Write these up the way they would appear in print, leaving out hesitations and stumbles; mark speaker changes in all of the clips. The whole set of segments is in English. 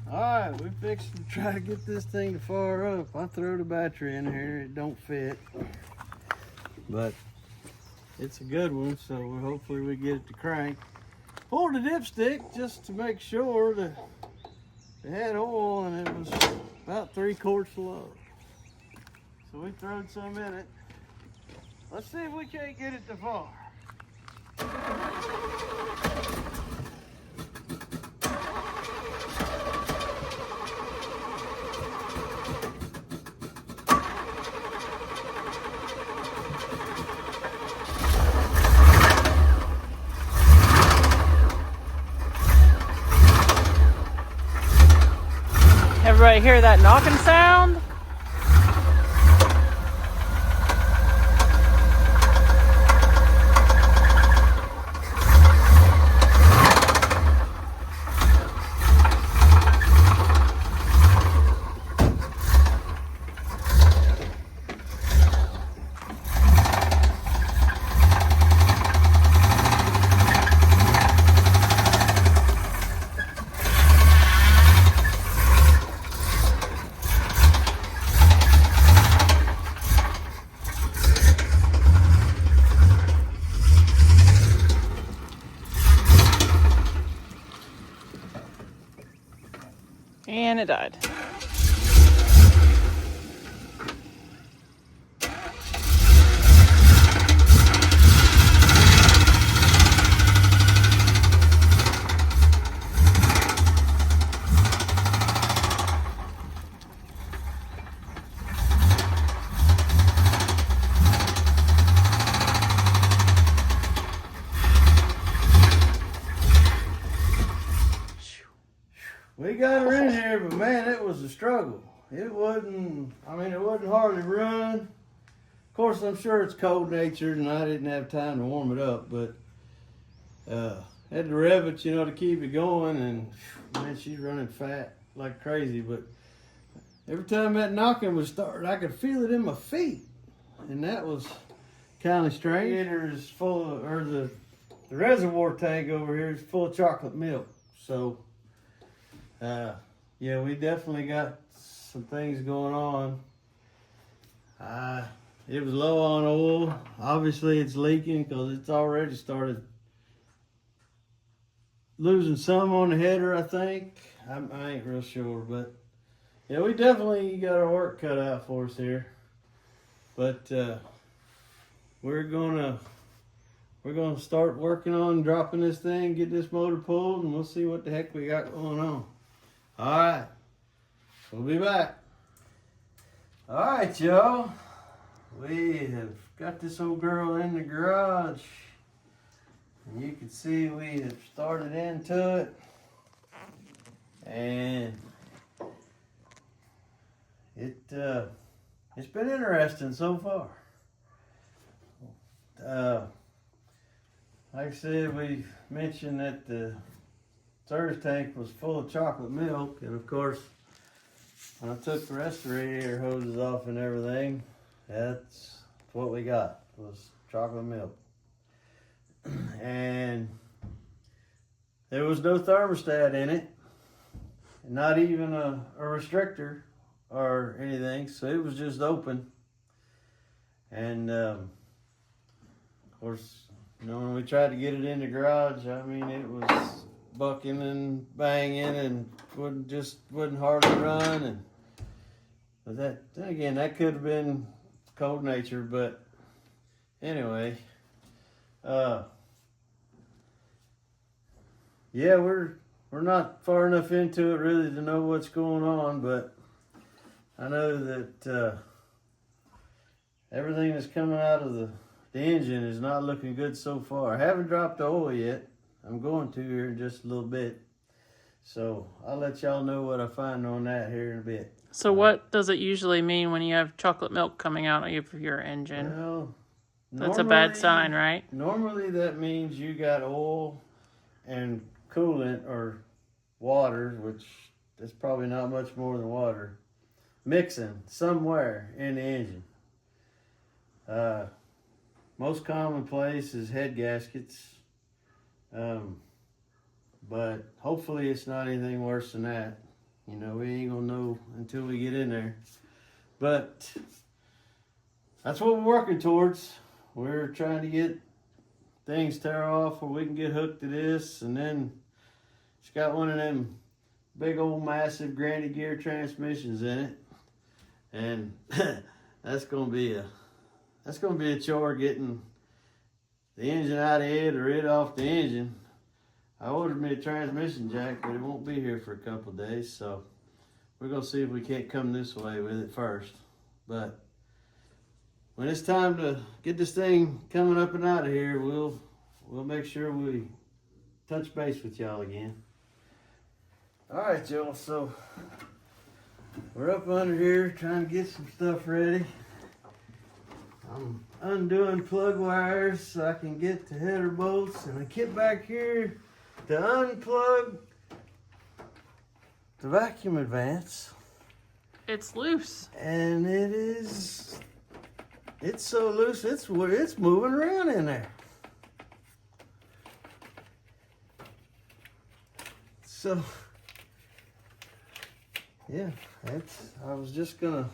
Speaker 1: Alright, we fixed to try to get this thing to fire up. I throw the battery in here, it don't fit. But it's a good one, so hopefully we get it to crank. Pulled the dipstick just to make sure that it had oil, and it was about 3/4 low. So we throwed some in it. Let's see if we can't get it to fire.
Speaker 2: Everybody hear that knocking sound? And it died.
Speaker 1: We got her in here, but man, it was a struggle. It wasn't hardly run. Of course, I'm sure it's cold natured and I didn't have time to warm it up, but had to rev it, to keep it going, and man, she's running fat like crazy. But every time that knocking was started, I could feel it in my feet, and that was kind of strange. The radiator is full of, or the reservoir tank over here is full of chocolate milk, so. Yeah, we definitely got some things going on. It was low on oil. Obviously, it's leaking because it's already started losing some on the header, I think. I ain't real sure, but yeah, we definitely got our work cut out for us here. But we're gonna start working on dropping this thing, get this motor pulled, and we'll see what the heck we got going on. All right, we'll be back. All right, y'all. We have got this old girl in the garage. And you can see we have started into it. And it's been interesting so far. Like I said, we mentioned that the surge tank was full of chocolate milk, and of course, when I took the rest of the radiator hoses off and everything, that's what we got, was chocolate milk. And there was no thermostat in it, not even a restrictor or anything, so it was just open. And of course, when we tried to get it in the garage, it was bucking and banging and wouldn't hardly run. And but that could have been cold nature, but anyway, yeah, we're not far enough into it really to know what's going on, but I know that everything that's coming out of the engine is not looking good so far. I haven't dropped the oil yet. I'm going to here in just a little bit. So I'll let y'all know what I find on that here in a bit.
Speaker 2: So what does it usually mean when you have chocolate milk coming out of your engine?
Speaker 1: Well,
Speaker 2: that's a bad sign, right?
Speaker 1: Normally that means you got oil and coolant or water, which is probably not much more than water, mixing somewhere in the engine. Most commonplace is head gaskets. But hopefully it's not anything worse than that. You know, we ain't gonna know until we get in there. But that's what we're working towards. We're trying to get things tear off where we can get hooked to this, and then it's got one of them big old massive granny gear transmissions in it, and that's gonna be a chore getting the engine out of it or it off the engine. I ordered me a transmission jack, but it won't be here for a couple of days, so we're gonna see if we can't come this way with it first. But when it's time to get this thing coming up and out of here, we'll make sure we touch base with y'all again. All right, y'all. So we're up under here trying to get some stuff ready. I'm undoing plug wires so I can get to header bolts, and I get back here to unplug the vacuum advance.
Speaker 2: It's loose.
Speaker 1: And it's so loose, it's moving around in there. So, yeah, I was just gonna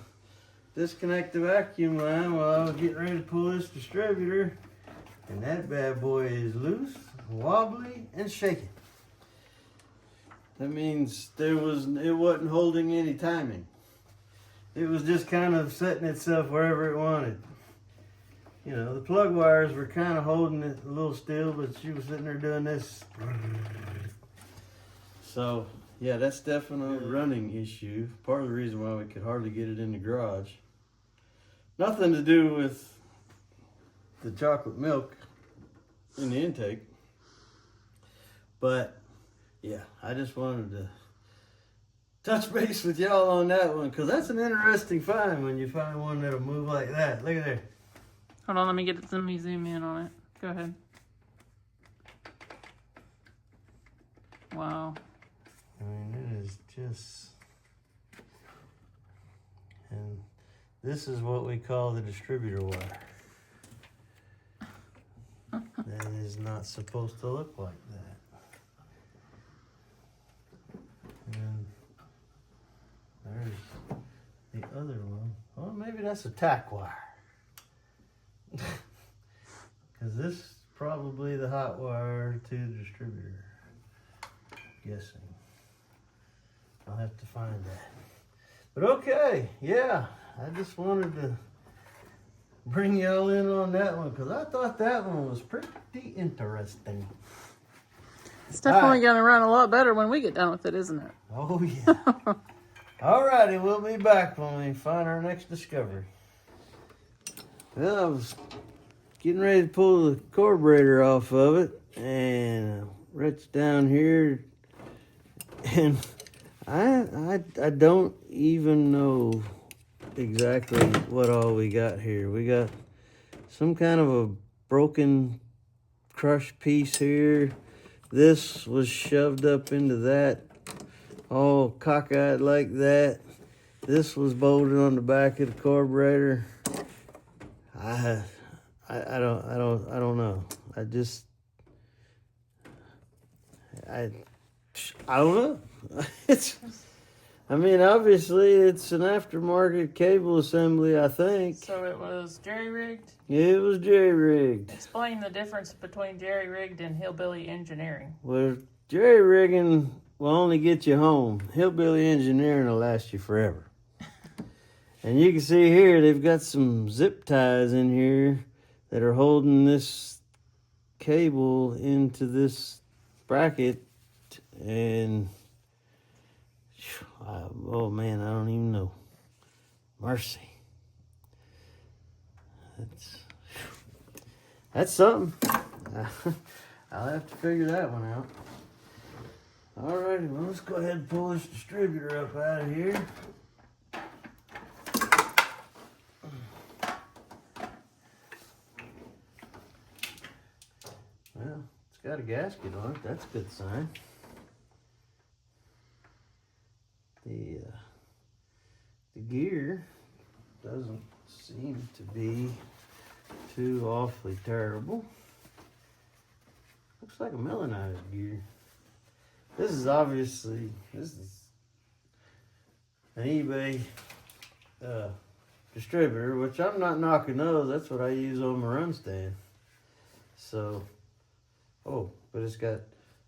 Speaker 1: disconnect the vacuum line while I was getting ready to pull this distributor, and that bad boy is loose, wobbly, and shaking. That means it wasn't holding any timing. It was just kind of setting itself wherever it wanted. You know, the plug wires were kind of holding it a little still, but she was sitting there doing this. So, yeah, that's definitely a running issue. Part of the reason why we could hardly get it in the garage. Nothing to do with the chocolate milk in the intake. But, yeah, I just wanted to touch base with y'all on that one, because that's an interesting find when you find one that'll move like that. Look at there.
Speaker 2: Hold on, let me zoom in on it. Go ahead. Wow.
Speaker 1: I mean, it is just, and this is what we call the distributor wire. That is not supposed to look like that. And there's the other one. Oh, maybe that's a tack wire. Because this is probably the hot wire to the distributor. Guessing. I'll have to find that. But okay, yeah. I just wanted to bring y'all in on that one, because I thought that one was pretty interesting.
Speaker 2: It's definitely going to run a lot better when we get done with it, isn't it?
Speaker 1: Oh, yeah. All righty, we'll be back when we find our next discovery. Well, I was getting ready to pull the carburetor off of it, and reached down here, and I don't even know exactly what all we got here. We got some kind of a broken crushed piece here. This was shoved up into that, all cockeyed like that. This was bolted on the back of the carburetor. I don't know. I don't know. Obviously it's an aftermarket cable assembly, I think.
Speaker 2: So it was jerry-rigged?
Speaker 1: It was jerry-rigged.
Speaker 2: Explain the difference between jerry-rigged and hillbilly engineering.
Speaker 1: Well, jerry-rigging will only get you home. Hillbilly engineering will last you forever. And you can see here, they've got some zip ties in here that are holding this cable into this bracket. And, oh man, I don't even know. Mercy. That's something. I'll have to figure that one out. Alrighty, well, let's go ahead and pull this distributor up out of here. Well, it's got a gasket on it. That's a good sign. The gear doesn't seem to be too awfully terrible. Looks like a melanized gear. This is an eBay distributor, which I'm not knocking those. That's what I use on my run stand. So, oh, but it's got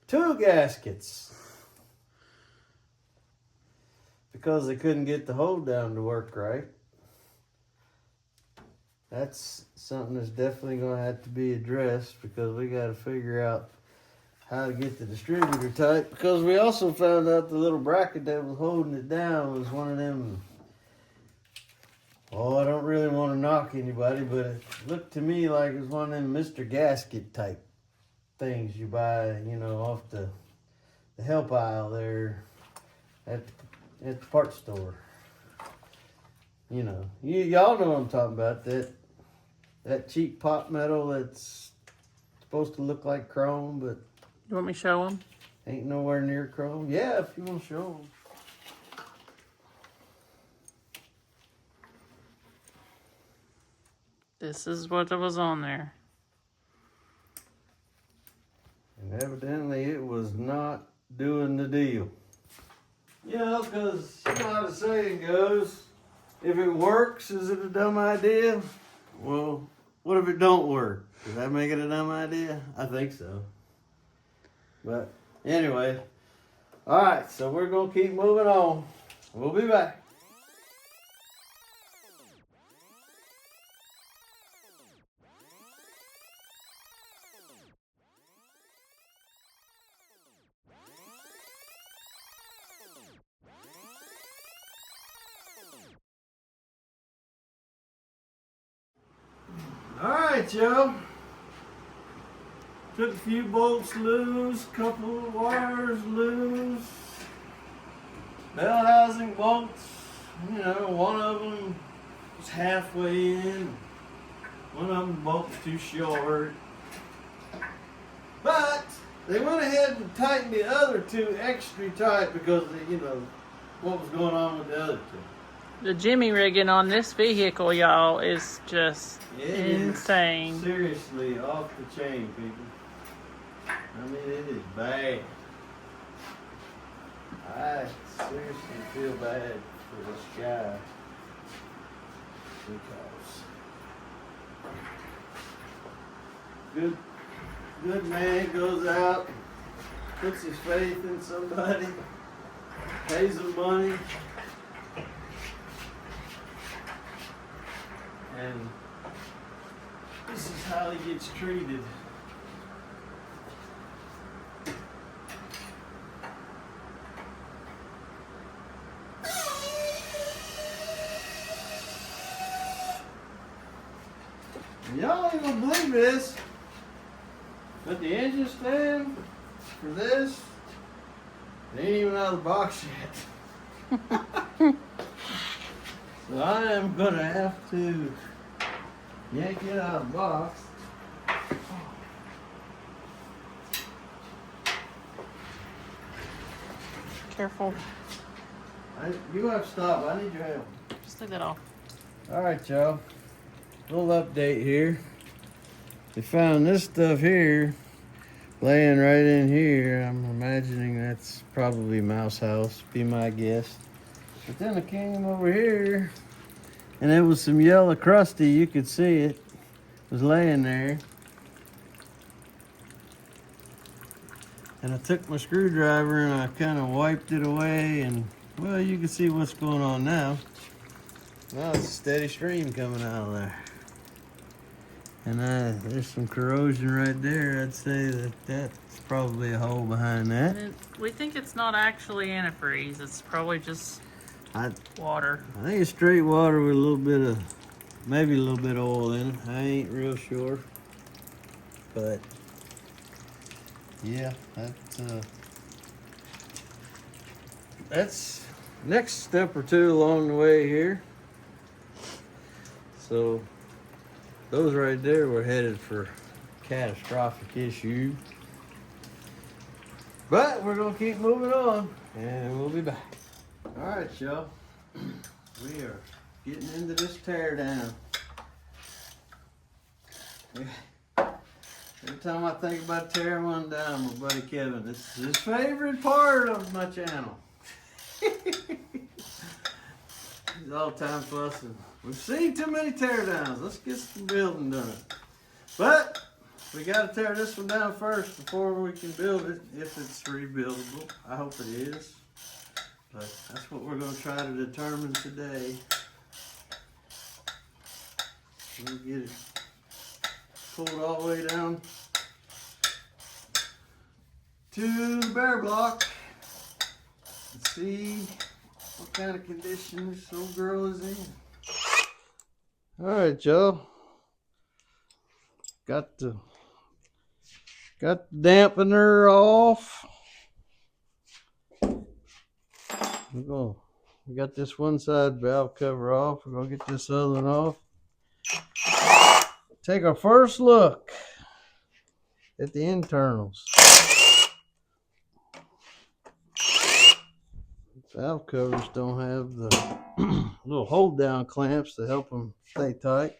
Speaker 1: 2 gaskets because they couldn't get the hold down to work right. That's something that's definitely going to have to be addressed because we got to figure out how to get the distributor tight, because we also found out the little bracket that was holding it down was one of them. Oh, I don't really want to knock anybody, but it looked to me like it was one of them Mr. Gasket type things you buy, you know, off the help aisle there at the parts store. You know, y'all know what I'm talking about. That cheap pot metal that's supposed to look like chrome, but
Speaker 2: You want me to show them?
Speaker 1: ain't nowhere near chrome. Yeah, if you want to show them.
Speaker 2: This is what was on there.
Speaker 1: And evidently it was not doing the deal. You know, because you know how the saying goes, if it works, is it a dumb idea? Well, what if it don't work? Does that make it a dumb idea? I think so. But anyway, all right, so we're going to keep moving on. We'll be back. All right, y'all. Took a few bolts loose, couple of wires loose. Bell housing bolts, you know, one of them was halfway in. One of them bolts too short. But they went ahead and tightened the other 2 extra tight because of, you know, what was going on with the other 2.
Speaker 2: The jimmy rigging on this vehicle, y'all, is just
Speaker 1: It
Speaker 2: insane.
Speaker 1: is seriously off the chain, people. I mean, it is bad. I seriously feel bad for this guy because good man goes out, puts his faith in somebody, pays them money, and this is how he gets treated. Y'all ain't gonna believe this, but the engine stand for this, it ain't even out of the box yet. So I am gonna have to yank it out of the box.
Speaker 2: Careful.
Speaker 1: You have to stop. I need your help.
Speaker 2: Just take that off.
Speaker 1: All right, y'all. Little update here. They found this stuff here, laying right in here. I'm imagining that's probably mouse house, be my guess. But then I came over here, and it was some yellow crusty. You could see it. It was laying there. And I took my screwdriver and I kind of wiped it away, and well, you can see what's going on now. Now it's a steady stream coming out of there. And there's some corrosion right there. I'd say that's probably a hole behind that.
Speaker 2: And we think it's not actually antifreeze. It's probably just water.
Speaker 1: I think it's straight water with a little bit of, maybe a little bit of oil in it. I ain't real sure. But yeah, that's next step or 2 along the way here. So those right there were headed for catastrophic issue. But we're gonna keep moving on, and we'll be back. All right, y'all. We are getting into this tear down. Every time I think about tearing one down, my buddy Kevin, this is his favorite part of my channel. He's all time fussing. We've seen too many teardowns. Let's get some building done. But we got to tear this one down first before we can build it, if it's rebuildable. I hope it is. But that's what we're going to try to determine today. We'll get it pulled all the way down to the bear block and see what kind of condition this old girl is in. All right, Joe. Got the dampener off. We got this one side valve cover off. We're gonna get this other one off. Take our first look at the internals. Valve covers don't have the little hold down clamps to help them stay tight.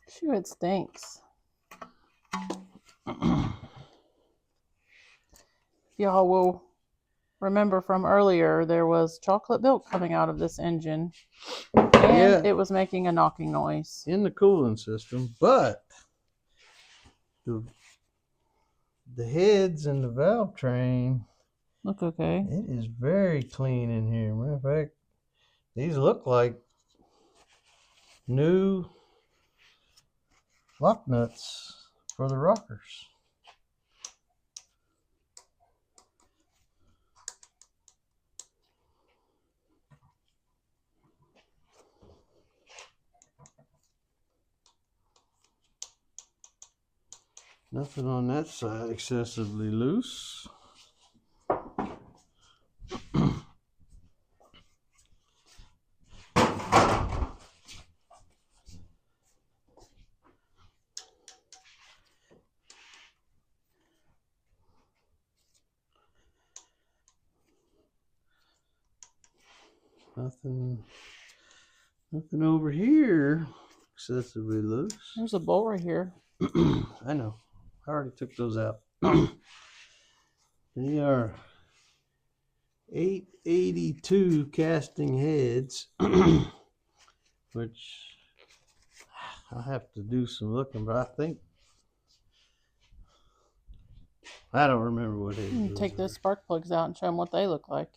Speaker 2: Sure, it stinks. Y'all will remember from earlier, there was chocolate milk coming out of this engine, and it was making a knocking noise
Speaker 1: in the cooling system. But the heads and the valve train
Speaker 2: look okay.
Speaker 1: It is very clean in here. Matter of fact, these look like new lock nuts for the rockers. Nothing on that side excessively loose. Nothing over here excessively loose.
Speaker 2: There's a bolt right here.
Speaker 1: I know. I already took those out. They are 882 casting heads, which I'll have to do some looking, but I think I don't remember what it is.
Speaker 2: Take those spark plugs out and show them what they look like.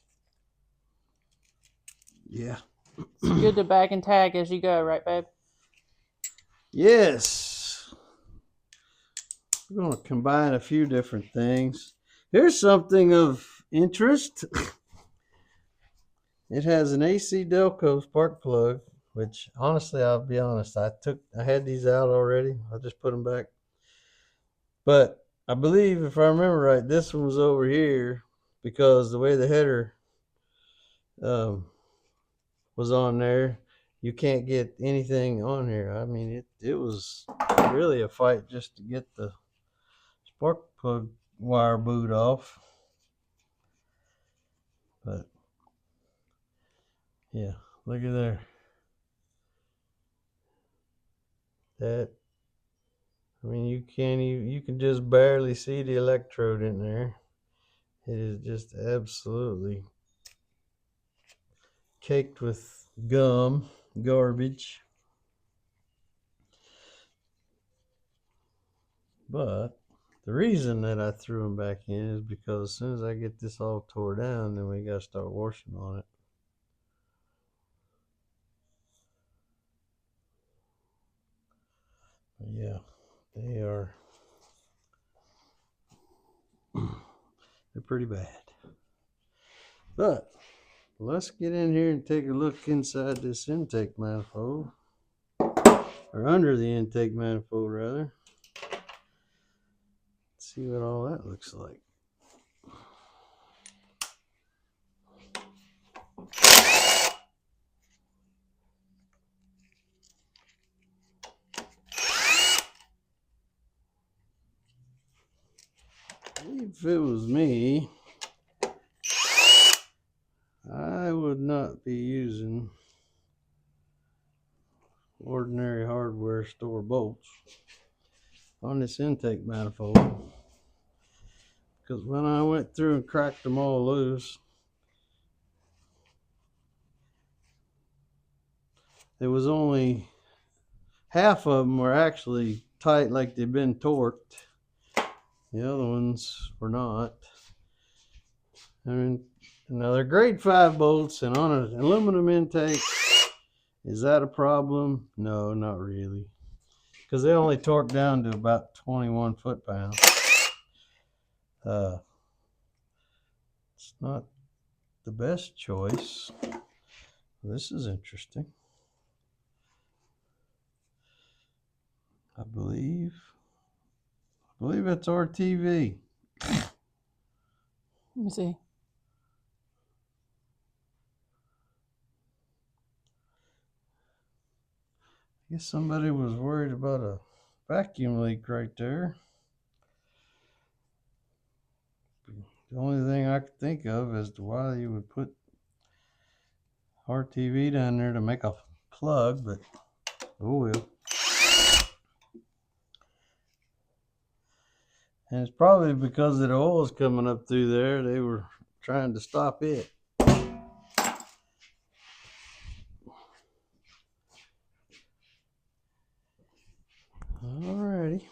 Speaker 1: Yeah.
Speaker 2: It's good to bag and tag as you go, right, babe?
Speaker 1: Yes. We're going to combine a few different things. Here's something of interest. It has an AC Delco spark plug, which honestly, I'll be honest, I had these out already. I just put them back. But I believe, if I remember right, this one was over here because the way the header was on there, you can't get anything on here. I mean, it was really a fight just to get the spark plug wire boot off. But yeah, look at there. That, I mean, you can just barely see the electrode in there. It is just absolutely caked with garbage. But the reason that I threw them back in is because as soon as I get this all tore down, then we got to start washing on it. But yeah, they are, they're pretty bad. But let's get in here and take a look inside this intake manifold, or under the intake manifold rather. See what all that looks like. If it was me, I would not be using ordinary hardware store bolts on this intake manifold, because when I went through and cracked them all loose, there was only half of them were actually tight like they've been torqued. The other ones were not. I mean, now they're grade 5 bolts, and on an aluminum intake, is that a problem? No, not really, because they only torque down to about 21 foot-pounds. It's not the best choice. This is interesting. I believe it's RTV.
Speaker 2: Let me see.
Speaker 1: I guess somebody was worried about a vacuum leak right there. The only thing I could think of as to why you would put RTV down there to make a plug, but oh well. And it's probably because the oil's coming up through there, they were trying to stop it. Alrighty.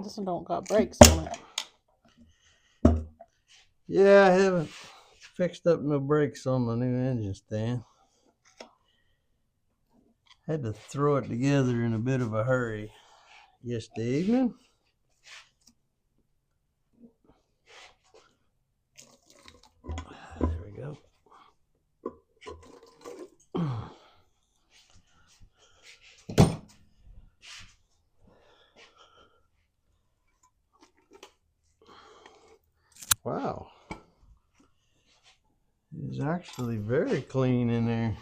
Speaker 2: This one don't got brakes on it.
Speaker 1: Yeah, I haven't fixed up no brakes on my new engine stand. Had to throw it together in a bit of a hurry yesterday evening. There we go. Wow. It's actually very clean in there.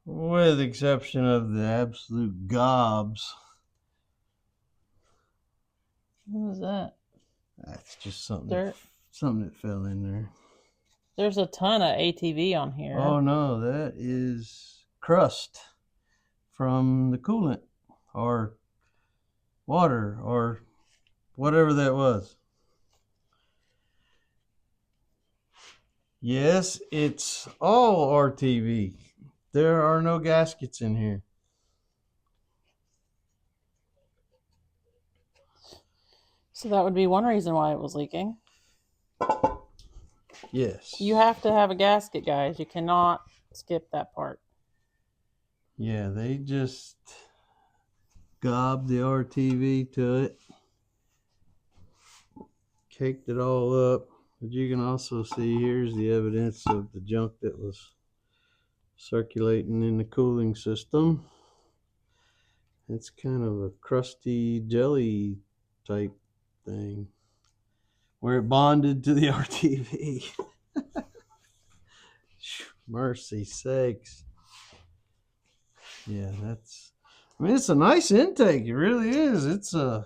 Speaker 1: With the exception of the absolute gobs.
Speaker 2: What is that?
Speaker 1: That's just something
Speaker 2: Dirt.
Speaker 1: Something that fell in there.
Speaker 2: There's a ton of ATV on here.
Speaker 1: Oh no, that is crust from the coolant or water or whatever that was. Yes, it's all RTV. There are no gaskets in here.
Speaker 2: So that would be one reason why it was leaking.
Speaker 1: Yes.
Speaker 2: You have to have a gasket, guys. You cannot skip that part.
Speaker 1: Yeah, they just gobbed the RTV to it. Caked it all up. But you can also see here's the evidence of the junk that was circulating in the cooling system. It's kind of a crusty jelly type thing where it bonded to the RTV. Mercy sakes. Yeah, I mean, it's a nice intake. It really is. It's
Speaker 2: Can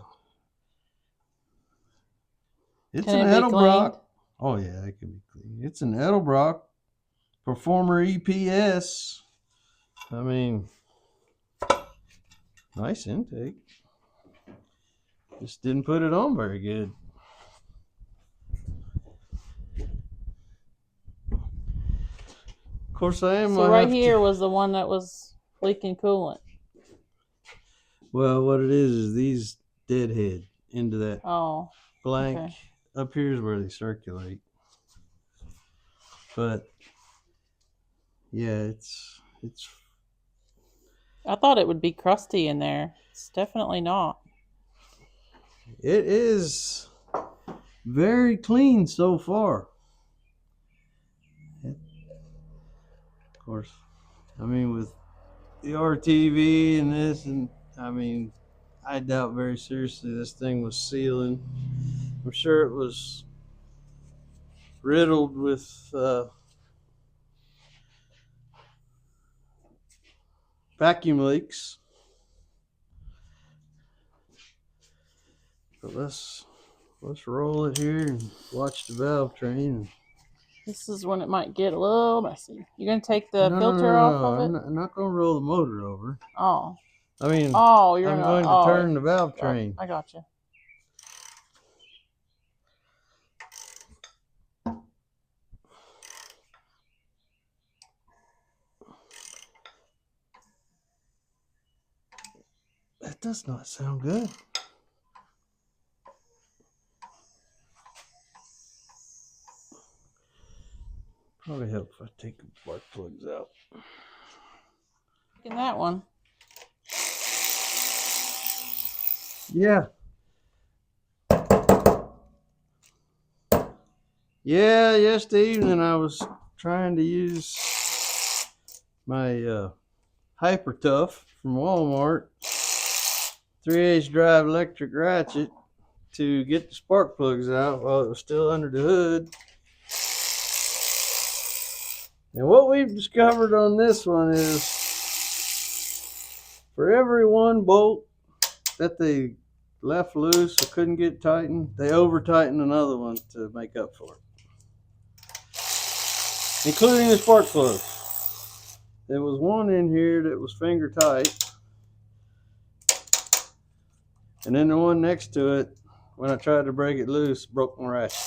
Speaker 1: an
Speaker 2: it be
Speaker 1: Edelbrock.
Speaker 2: cleaned?
Speaker 1: Oh yeah, it can be clean. It's an Edelbrock Performer EPS. I mean, nice intake. Just didn't put it on very good. Of course, I am.
Speaker 2: So right here was the one that was leaking coolant.
Speaker 1: Well, what it is these deadhead into that blank.
Speaker 2: Okay.
Speaker 1: Up here is where they circulate. But yeah, it's.
Speaker 2: I thought it would be crusty in there. It's definitely not.
Speaker 1: It is very clean so far. Of course, I mean, with the RTV and this, and I mean, I doubt very seriously this thing was sealing. I'm sure it was riddled with vacuum leaks. But let's roll it here and watch the valve train and
Speaker 2: This is when it might get a little messy. You gonna take the filter off of it?
Speaker 1: I'm not gonna roll the motor over.
Speaker 2: Oh.
Speaker 1: I mean,
Speaker 2: Oh, you're
Speaker 1: I'm
Speaker 2: gonna,
Speaker 1: going to turn the valve train.
Speaker 2: I got you.
Speaker 1: That does not sound good. Probably help if I take the spark plugs out.
Speaker 2: In that one.
Speaker 1: Yeah. Yeah, yesterday evening I was trying to use my Hyper Tough from Walmart 3/8 drive electric ratchet to get the spark plugs out while it was still under the hood. And what we've discovered on this one is for every one bolt that they left loose or couldn't get tightened, they over tightened another one to make up for it, including the spark plug. There was one in here that was finger tight, and then the one next to it, when I tried to break it loose, broke my ratchet.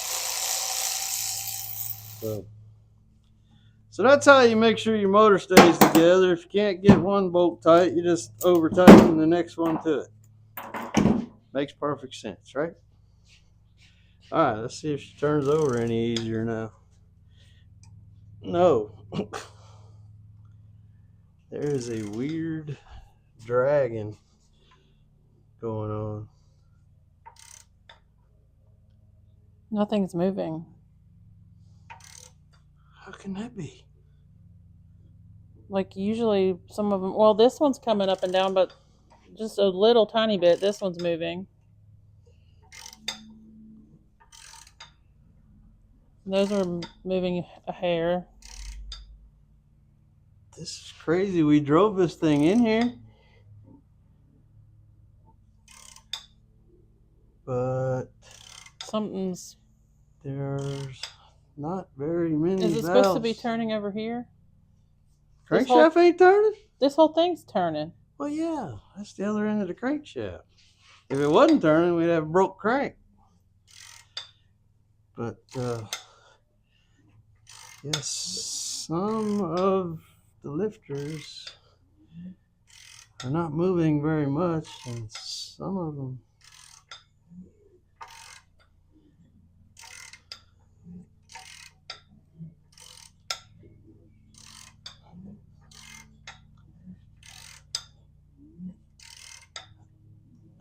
Speaker 1: So that's how you make sure your motor stays together. If you can't get one bolt tight, you just over tighten the next one to it. Makes perfect sense, right? All right, let's see if she turns over any easier now. No. There is a weird dragging going on.
Speaker 2: Nothing's moving.
Speaker 1: How can that be?
Speaker 2: Like usually some of them, well, this one's coming up and down, but just a little tiny bit. This one's moving. Those are moving a hair.
Speaker 1: This is crazy. We drove this thing in here, but there's not very many
Speaker 2: Is it
Speaker 1: valves.
Speaker 2: supposed to be turning over here?
Speaker 1: Crankshaft ain't turning?
Speaker 2: This whole thing's turning.
Speaker 1: Well, yeah, that's the other end of the crankshaft. If it wasn't turning, we'd have a broke crank. But yes, some of the lifters are not moving very much, and some of them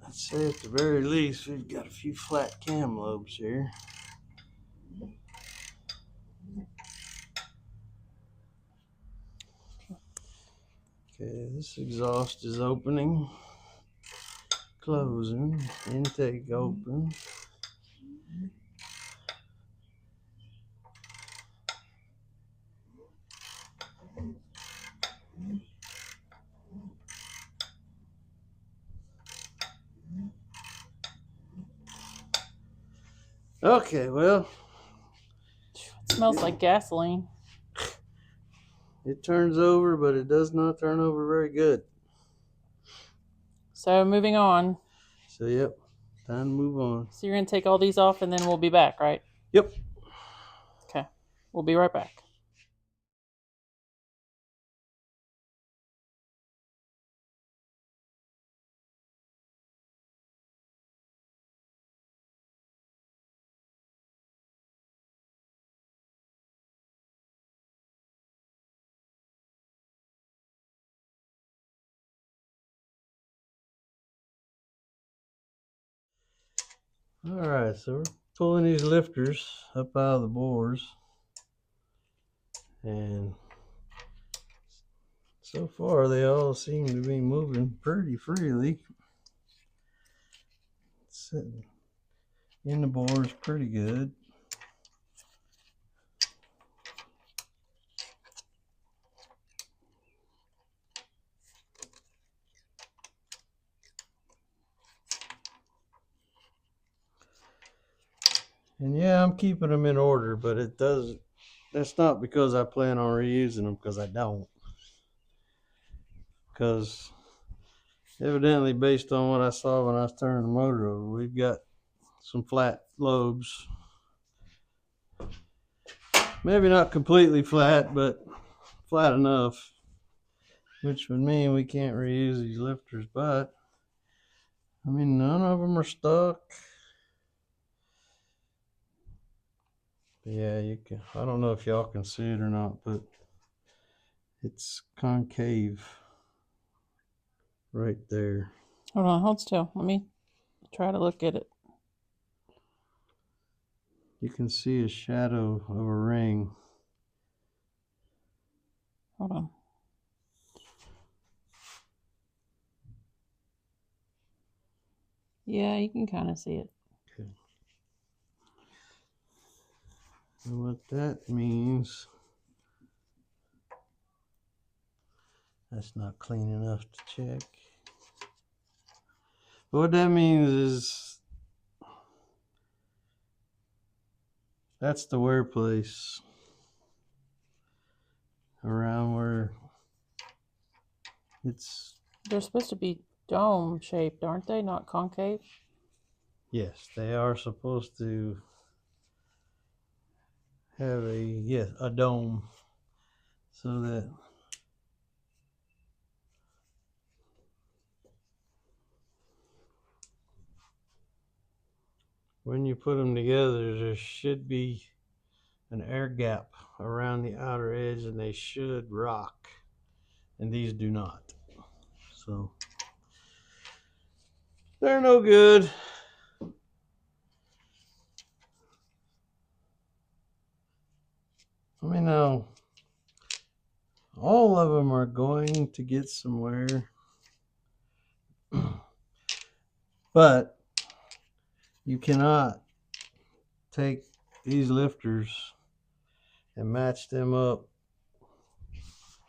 Speaker 1: I'd say at the very least we've got a few flat cam lobes here. Okay, this exhaust is opening, closing, intake open. Okay, well,
Speaker 2: It smells like gasoline.
Speaker 1: it turns over, but it does not turn over very good.
Speaker 2: So moving on.
Speaker 1: So, yep, time to move on.
Speaker 2: So you're going to take all these off and then we'll be back, right?
Speaker 1: Yep.
Speaker 2: Okay. We'll be right back.
Speaker 1: All right, so we're pulling these lifters up out of the bores, and so far they all seem to be moving pretty freely. Sitting in the bores pretty good. And yeah, I'm keeping them in order, but it doesn't that's not because I plan on reusing them, because I don't. Because evidently, based on what I saw when I was turning the motor over, we've got some flat lobes. Maybe not completely flat, but flat enough, which would mean we can't reuse these lifters. But I mean, none of them are stuck. Yeah, you can. I don't know if y'all can see it or not, but it's concave right there.
Speaker 2: Hold on, hold still. Let me try to look at it.
Speaker 1: You can see a shadow of a ring.
Speaker 2: Hold on. Yeah, you can kind of see it.
Speaker 1: Okay. And what that means, that's not clean enough to check. But what that means is that's the wear place around where it's.
Speaker 2: They're supposed to be dome shaped, aren't they? Not concave?
Speaker 1: Yes, they are supposed to have a dome so that when you put them together, there should be an air gap around the outer edge, and they should rock, and these do not. So they're no good. I mean, now all of them are going to get somewhere, but you cannot take these lifters and match them up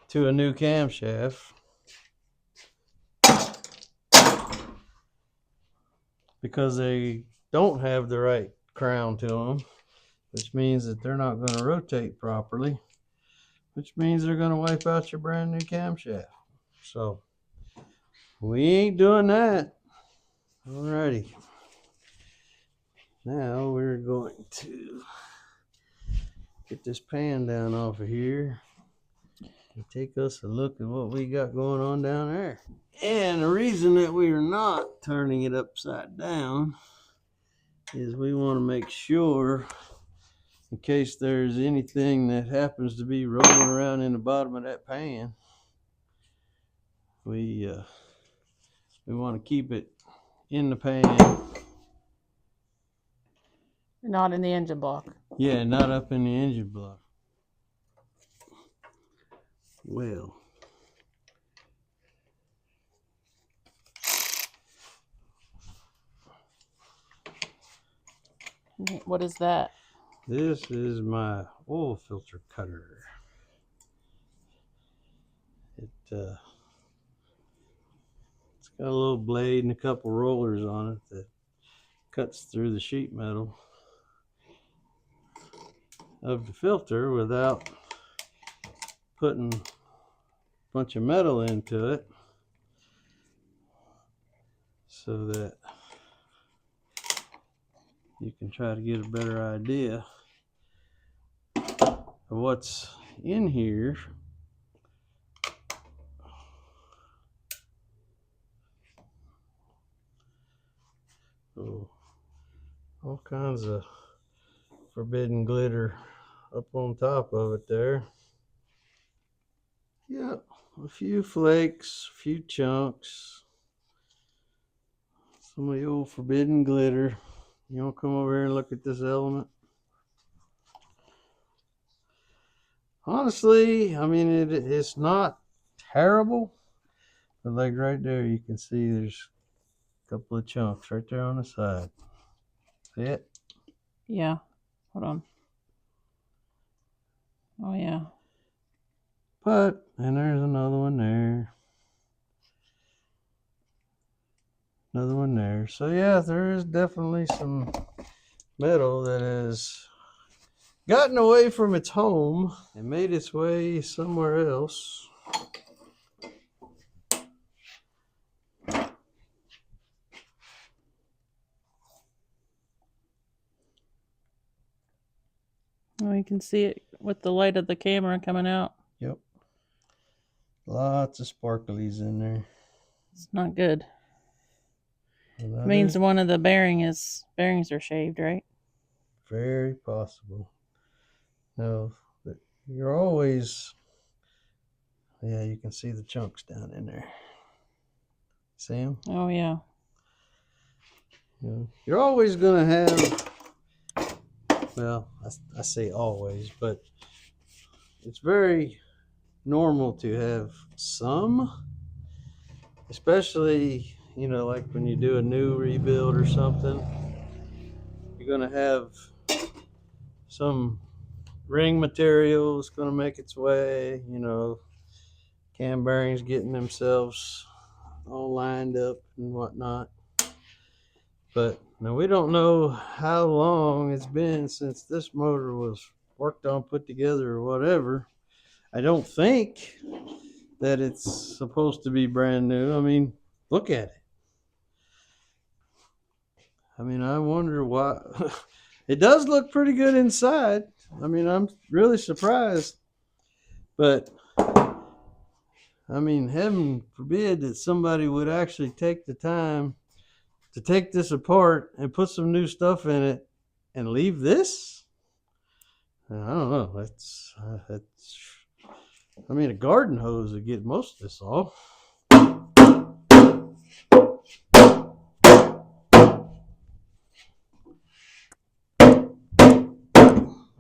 Speaker 1: to a new camshaft because they don't have the right crown to them, which means that they're not going to rotate properly, which means they're going to wipe out your brand new camshaft. So we ain't doing that. Alrighty. Now we're going to get this pan down off of here and take us a look at what we got going on down there. And the reason that we are not turning it upside down is we want to make sure, in case there's anything that happens to be rolling around in the bottom of that pan, we want to keep it in the pan.
Speaker 2: Not in the engine block.
Speaker 1: Yeah, not up in the engine block. Well,
Speaker 2: What is that?
Speaker 1: this is my oil filter cutter. It's got a little blade and a couple rollers on it that cuts through the sheet metal of the filter without putting a bunch of metal into it, so that you can try to get a better idea of what's in here. So, all kinds of forbidden glitter up on top of it there. Yeah, a few flakes, a few chunks, some of the old forbidden glitter. You want to come over here and look at this element? Honestly, I mean, it's not terrible, but like right there, you can see there's a couple of chunks right there on the side. See it?
Speaker 2: Yeah. Hold on. Oh, yeah.
Speaker 1: But, and there's another one there. Another one there. So yeah, there is definitely some metal that has gotten away from its home and made its way somewhere else.
Speaker 2: Oh, you can see it with the light of the camera coming out.
Speaker 1: Yep. Lots of sparklies in there.
Speaker 2: It's not good.
Speaker 1: It
Speaker 2: Means one of the bearings are shaved, right?
Speaker 1: Very possible. No, you're always, yeah, you can see the chunks down in there. See them?
Speaker 2: Oh, yeah.
Speaker 1: You're always going to have, well, I say always, but it's very normal to have some, especially, like when you do a new rebuild or something, you're going to have some ring material is going to make its way, cam bearings getting themselves all lined up and whatnot. But now we don't know how long it's been since this motor was worked on, put together, or whatever. I don't think that it's supposed to be brand new. I mean, look at it. I mean, I wonder why. It does look pretty good inside. I mean, I'm really surprised. But, I mean, heaven forbid that somebody would actually take the time to take this apart and put some new stuff in it and leave this? I don't know. That's I mean, a garden hose would get most of this off.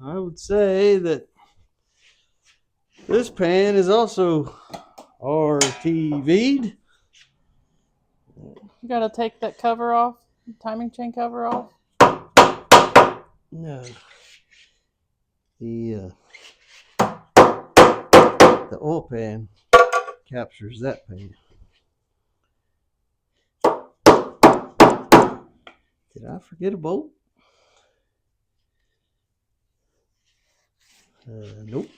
Speaker 1: I would say that this pan is also RTV'd.
Speaker 2: You got to take that cover off, timing chain cover off.
Speaker 1: No. The oil pan captures that pan. Did I forget a bolt? Nope.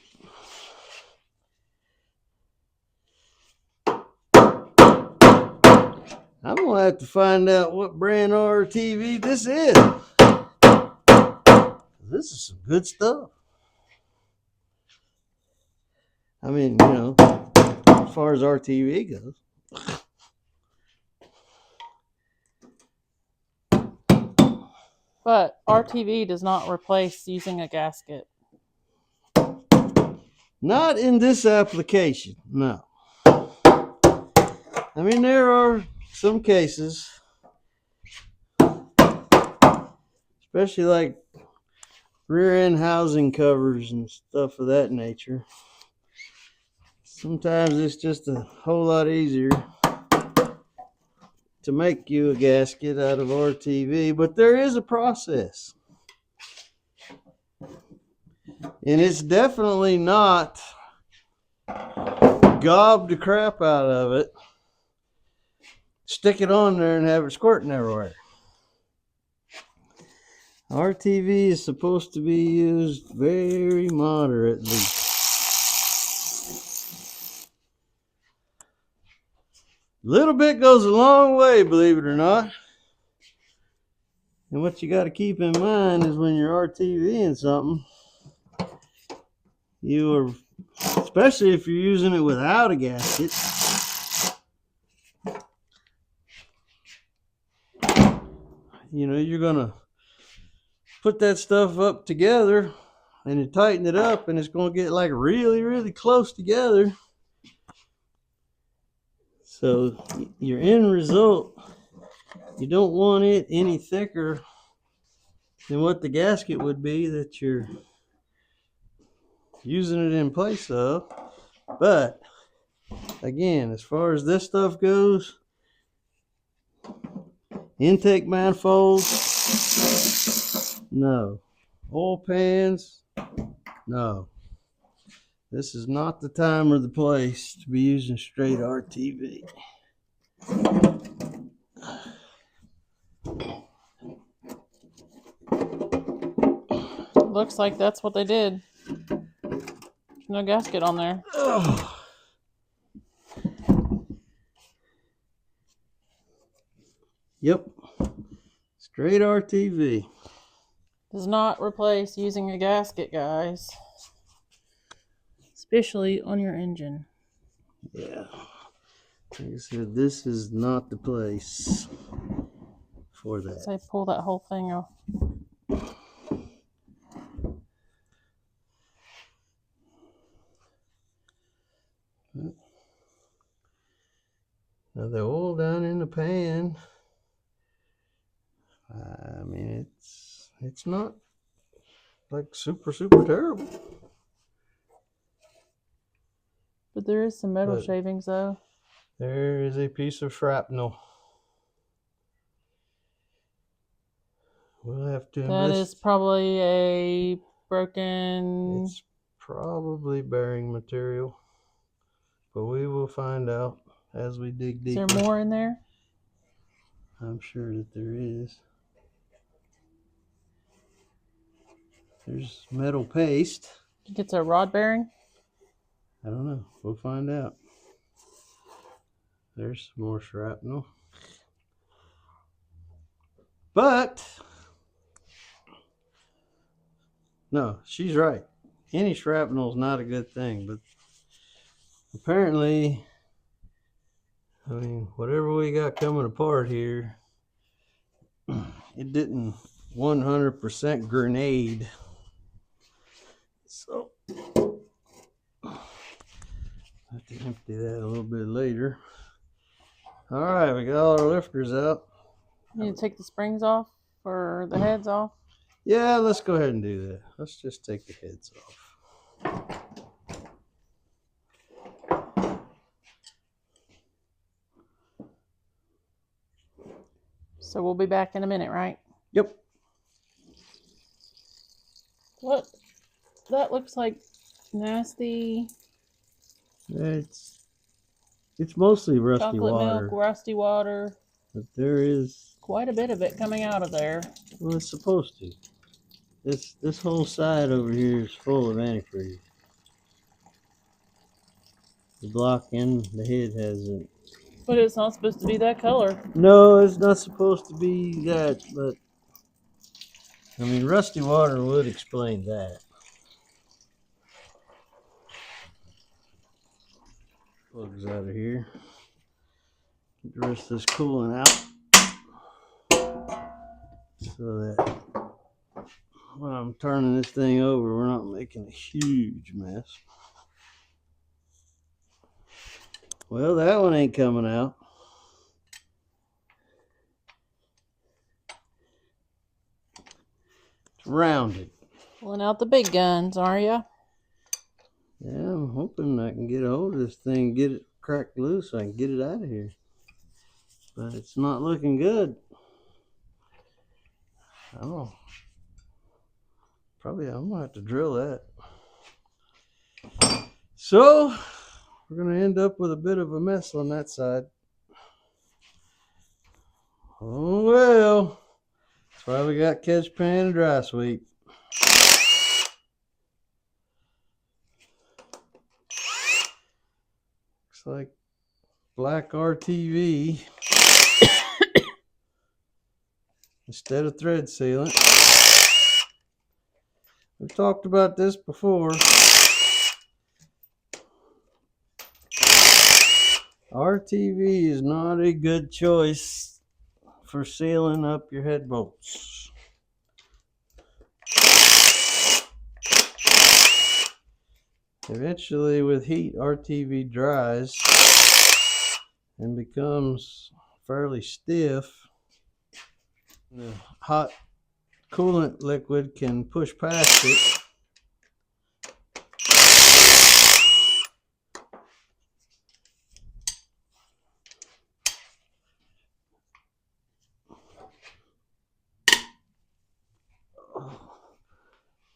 Speaker 1: I'm gonna have to find out what brand RTV this is. This is some good stuff. I mean, as far as RTV goes.
Speaker 2: But RTV does not replace using a gasket.
Speaker 1: Not in this application, no. I mean, there are some cases, especially like rear end housing covers and stuff of that nature. Sometimes it's just a whole lot easier to make you a gasket out of RTV, but there is a process. And it's definitely not gob the crap out of it, stick it on there and have it squirting everywhere. RTV is supposed to be used very moderately. Little bit goes a long way, believe it or not. And what you got to keep in mind is when you're RTVing something, you are, especially if you're using it without a gasket, you're gonna put that stuff up together and you tighten it up and it's gonna get like really, really close together. So your end result, you don't want it any thicker than what the gasket would be that you're using it in place of. But again, as far as this stuff goes, intake manifolds, no. Oil pans, no. This is not the time or the place to be using straight RTV.
Speaker 2: Looks like that's what they did. There's no gasket on there.
Speaker 1: Oh. Yep. Straight RTV.
Speaker 2: Does not replace using a gasket, guys. Especially on your engine.
Speaker 1: Yeah. Like I said, this is not the place for that.
Speaker 2: So I pull that whole thing off.
Speaker 1: Now the oil down in the pan. I mean, it's not like super terrible.
Speaker 2: But there is some metal
Speaker 1: But
Speaker 2: shavings though.
Speaker 1: there is a piece of shrapnel. We'll have to
Speaker 2: That is probably a broken...
Speaker 1: It's probably bearing material. But we will find out as we dig deeper.
Speaker 2: Is there more in there?
Speaker 1: I'm sure that there is. There's metal paste.
Speaker 2: Think it's a rod bearing?
Speaker 1: I don't know. We'll find out. There's some more shrapnel. But no, she's right. Any shrapnel is not a good thing, but apparently, I mean, whatever we got coming apart here, it didn't 100% grenade. So I'll have to empty that a little bit later. All right, we got all our lifters out.
Speaker 2: You need to take the springs off or the heads off?
Speaker 1: Yeah, let's go ahead and do that. Let's just take the heads off.
Speaker 2: So we'll be back in a minute, right?
Speaker 1: Yep.
Speaker 2: What? That looks like nasty.
Speaker 1: It's mostly rusty
Speaker 2: chocolate
Speaker 1: water.
Speaker 2: Milk, rusty water.
Speaker 1: But there is
Speaker 2: quite a bit of it coming out of there.
Speaker 1: Well, it's supposed to. This whole side over here is full of antifreeze. The block and the head hasn't.
Speaker 2: But it's not supposed to be that color.
Speaker 1: No, it's not supposed to be that, but I mean, rusty water would explain that. Plugs out of here. Get the rest of this cooling out so that when I'm turning this thing over, we're not making a huge mess. Well, that one ain't coming out. It's rounded.
Speaker 2: Pulling out the big guns, are ya?
Speaker 1: Yeah, I'm hoping I can get a hold of this thing, get it cracked loose so I can get it out of here. But it's not looking good. Oh, probably I'm gonna have to drill that. So we're gonna end up with a bit of a mess on that side. Oh well, that's why we got catch pan and dry sweep. Looks like black RTV instead of thread sealant. We've talked about this before. RTV is not a good choice for sealing up your head bolts. Eventually, with heat, RTV dries and becomes fairly stiff. The hot coolant liquid can push past it.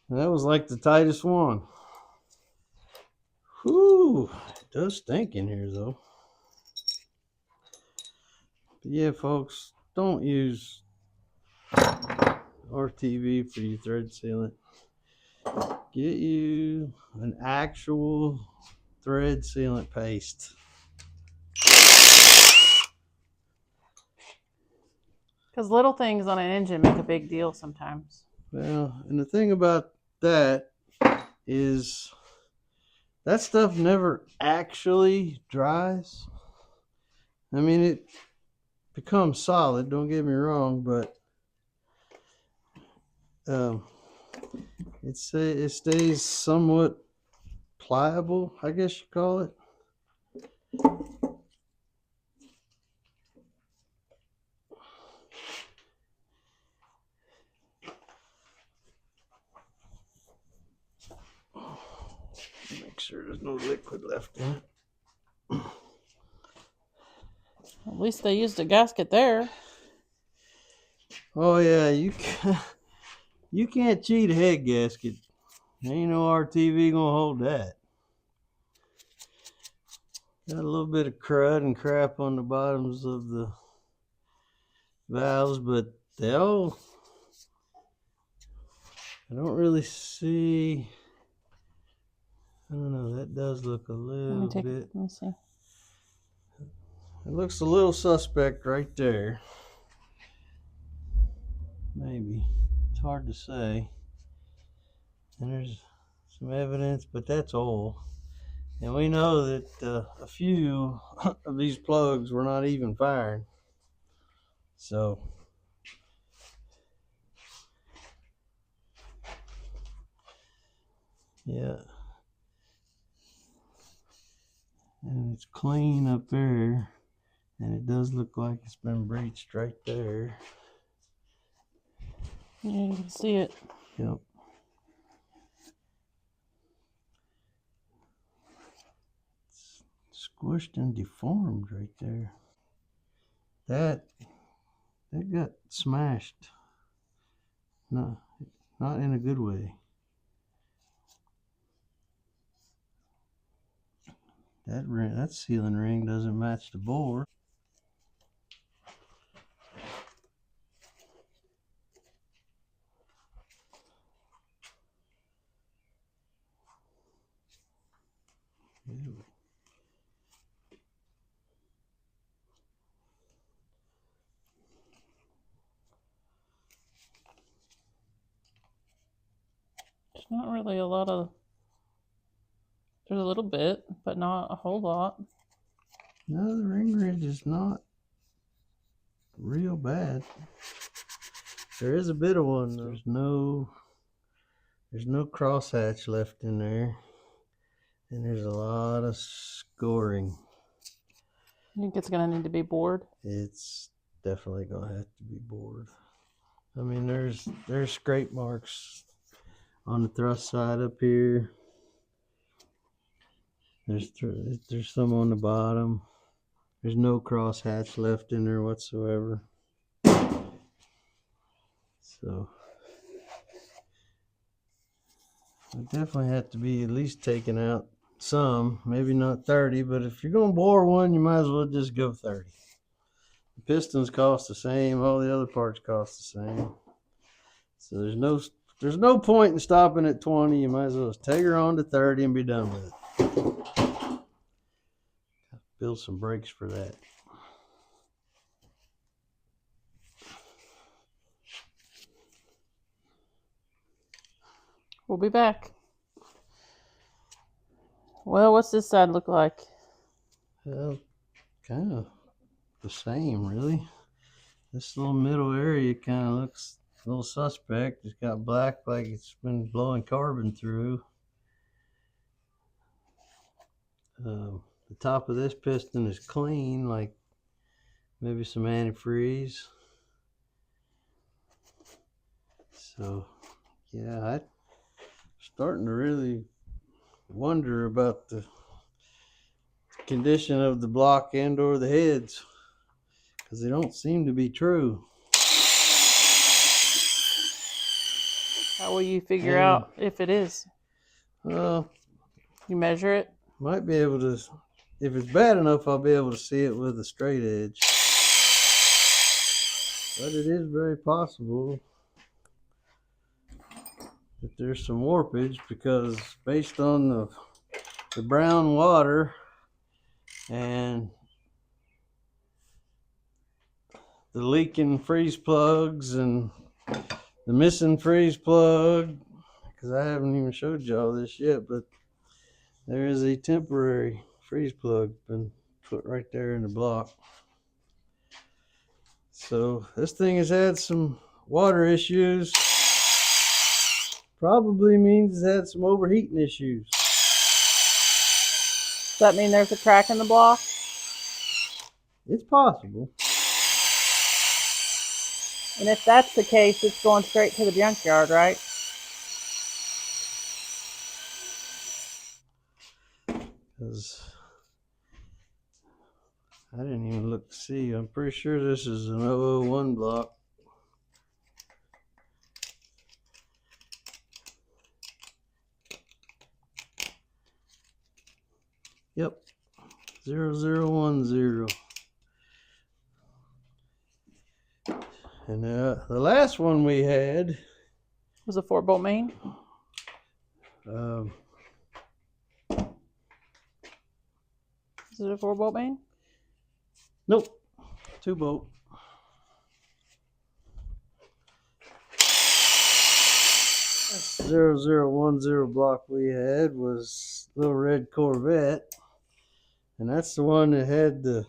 Speaker 1: That was like the tightest one. Whew, it does stink in here though. But yeah, folks, don't use RTV for your thread sealant. get you an actual thread sealant paste.
Speaker 2: Because little things on an engine make a big deal sometimes.
Speaker 1: Well, and the thing about that is that stuff never actually dries. I mean, it becomes solid, don't get me wrong, but it stays somewhat pliable, I guess you call it. Make sure there's no liquid left in it.
Speaker 2: At least they used a gasket there.
Speaker 1: Oh yeah, you can't cheat a head gasket. Ain't no RTV gonna hold that. Got a little bit of crud and crap on the bottoms of the valves, but I don't really see. I don't know. That does look a little bit.
Speaker 2: Let me see.
Speaker 1: It looks a little suspect right there. Maybe. It's hard to say. And there's some evidence, but that's oil. And we know that a few of these plugs were not even firing. So, yeah. And it's clean up there. And it does look like it's been breached right there.
Speaker 2: Yeah, you can see it.
Speaker 1: Yep. It's squished and deformed right there. That got smashed. No, not in a good way. That sealing ring doesn't match the bore. Ew.
Speaker 2: There's not really a lot of. There's a little bit, but not a whole lot.
Speaker 1: No, the ring ridge is not real bad. There is a bit of one. There's no crosshatch left in there, and there's a lot of scoring.
Speaker 2: I think it's gonna need to be bored.
Speaker 1: It's definitely gonna have to be bored. I mean, there's scrape marks on the thrust side up here. There's some on the bottom. There's no crosshatch left in there whatsoever. So I definitely have to be at least taking out some, maybe not 30, but if you're gonna bore one, you might as well just go 30. The pistons cost the same, all the other parts cost the same. So there's no point in stopping at 20. You might as well just take her on to 30 and be done with it. Build some brakes for that.
Speaker 2: We'll be back. Well, what's this side look like?
Speaker 1: Well, kind of the same, really. This little middle area kind of looks a little suspect. It's got black like it's been blowing carbon through. The top of this piston is clean, like maybe some antifreeze. So, yeah, I'm starting to really wonder about the condition of the block and or the heads, because they don't seem to be true.
Speaker 2: How will you figure out if it is?
Speaker 1: Well,
Speaker 2: you measure it?
Speaker 1: Might be able to, if it's bad enough, I'll be able to see it with a straight edge. But it is very possible that there's some warpage, because based on the brown water and the leaking freeze plugs and the missing freeze plug, because I haven't even showed y'all this yet, but there is a temporary freeze plug been put right there in the block. So this thing has had some water issues. Probably means it's had some overheating issues.
Speaker 2: Does that mean there's a crack in the block?
Speaker 1: It's possible.
Speaker 2: And if that's the case, it's going straight to the junkyard, right?
Speaker 1: Because I didn't even look to see. I'm pretty sure this is an 001 block. Yep, 0010. And the last one we had
Speaker 2: Was it 4-bolt main?
Speaker 1: um,
Speaker 2: Is it a 4-bolt main?
Speaker 1: nope, 2-bolt. That's 0010 block we had was Little Red Corvette, and that's the one that had the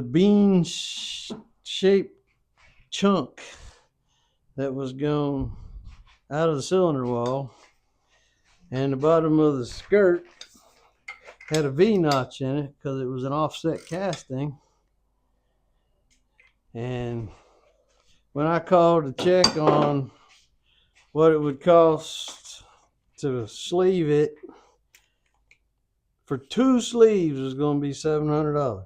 Speaker 1: bean shaped chunk that was going out of the cylinder wall, and the bottom of the skirt had a V-notch in it because it was an offset casting. And when I called to check on what it would cost to sleeve it, for 2 sleeves was going to be $700.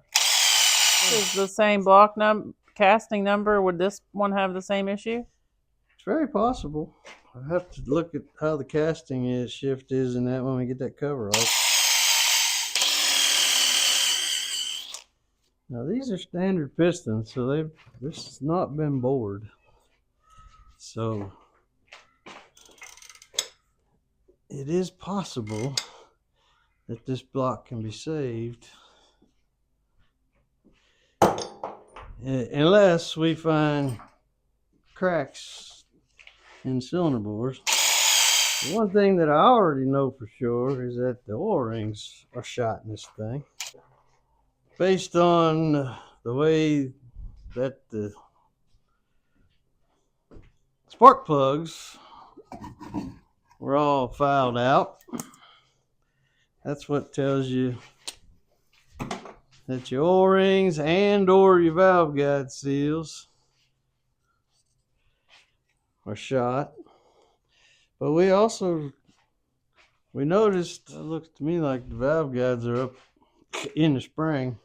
Speaker 2: Is the same block casting number? Would this one have the same issue?
Speaker 1: It's very possible. I have to look at how the casting shift is in that when we get that cover off. Now these are standard pistons, so this has not been bored. So it is possible that this block can be saved, unless we find cracks in cylinder bores. The one thing that I already know for sure is that the oil rings are shot in this thing. Based on the way that the spark plugs were all filed out, that's what tells you that your oil rings and or your valve guide seals are shot. But we noticed, it looks to me like the valve guides are up in the spring,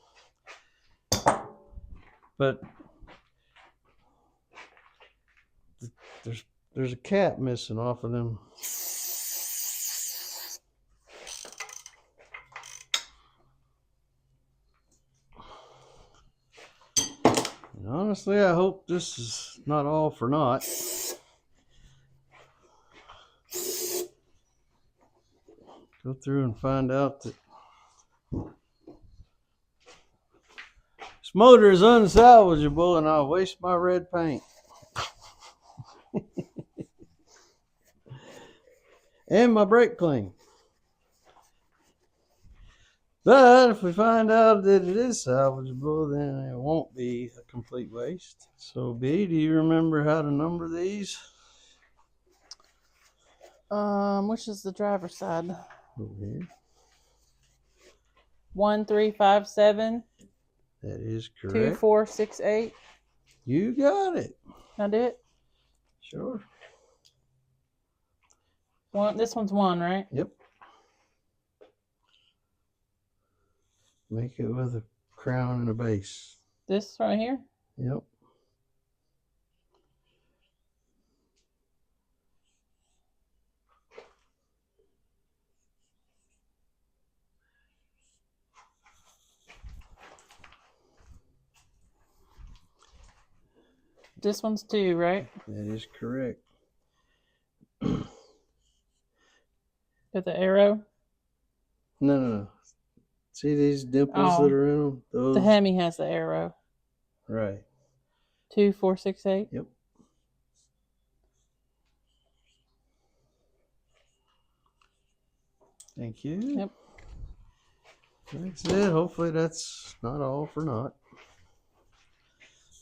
Speaker 1: but there's a cap missing off of them. And honestly, I hope this is not all for naught. Go through and find out that this motor is unsalvageable and I'll waste my red paint. And my brake clean. But if we find out that it is salvageable, then it won't be a complete waste. So B, do you remember how to number these?
Speaker 2: Which is the driver's side?
Speaker 1: Over here.
Speaker 2: 1357.
Speaker 1: That is correct.
Speaker 2: 2468.
Speaker 1: You got it.
Speaker 2: I did it.
Speaker 1: Sure.
Speaker 2: This one's 1, right?
Speaker 1: Yep. Make it with a crown and a base.
Speaker 2: This right here?
Speaker 1: Yep.
Speaker 2: This one's 2, right?
Speaker 1: That is correct.
Speaker 2: With the arrow?
Speaker 1: No. See these dimples that are in them? Those.
Speaker 2: The Hemi has the arrow.
Speaker 1: Right.
Speaker 2: 2468.
Speaker 1: Yep. Thank you.
Speaker 2: Yep.
Speaker 1: That's it. Hopefully that's not all for naught.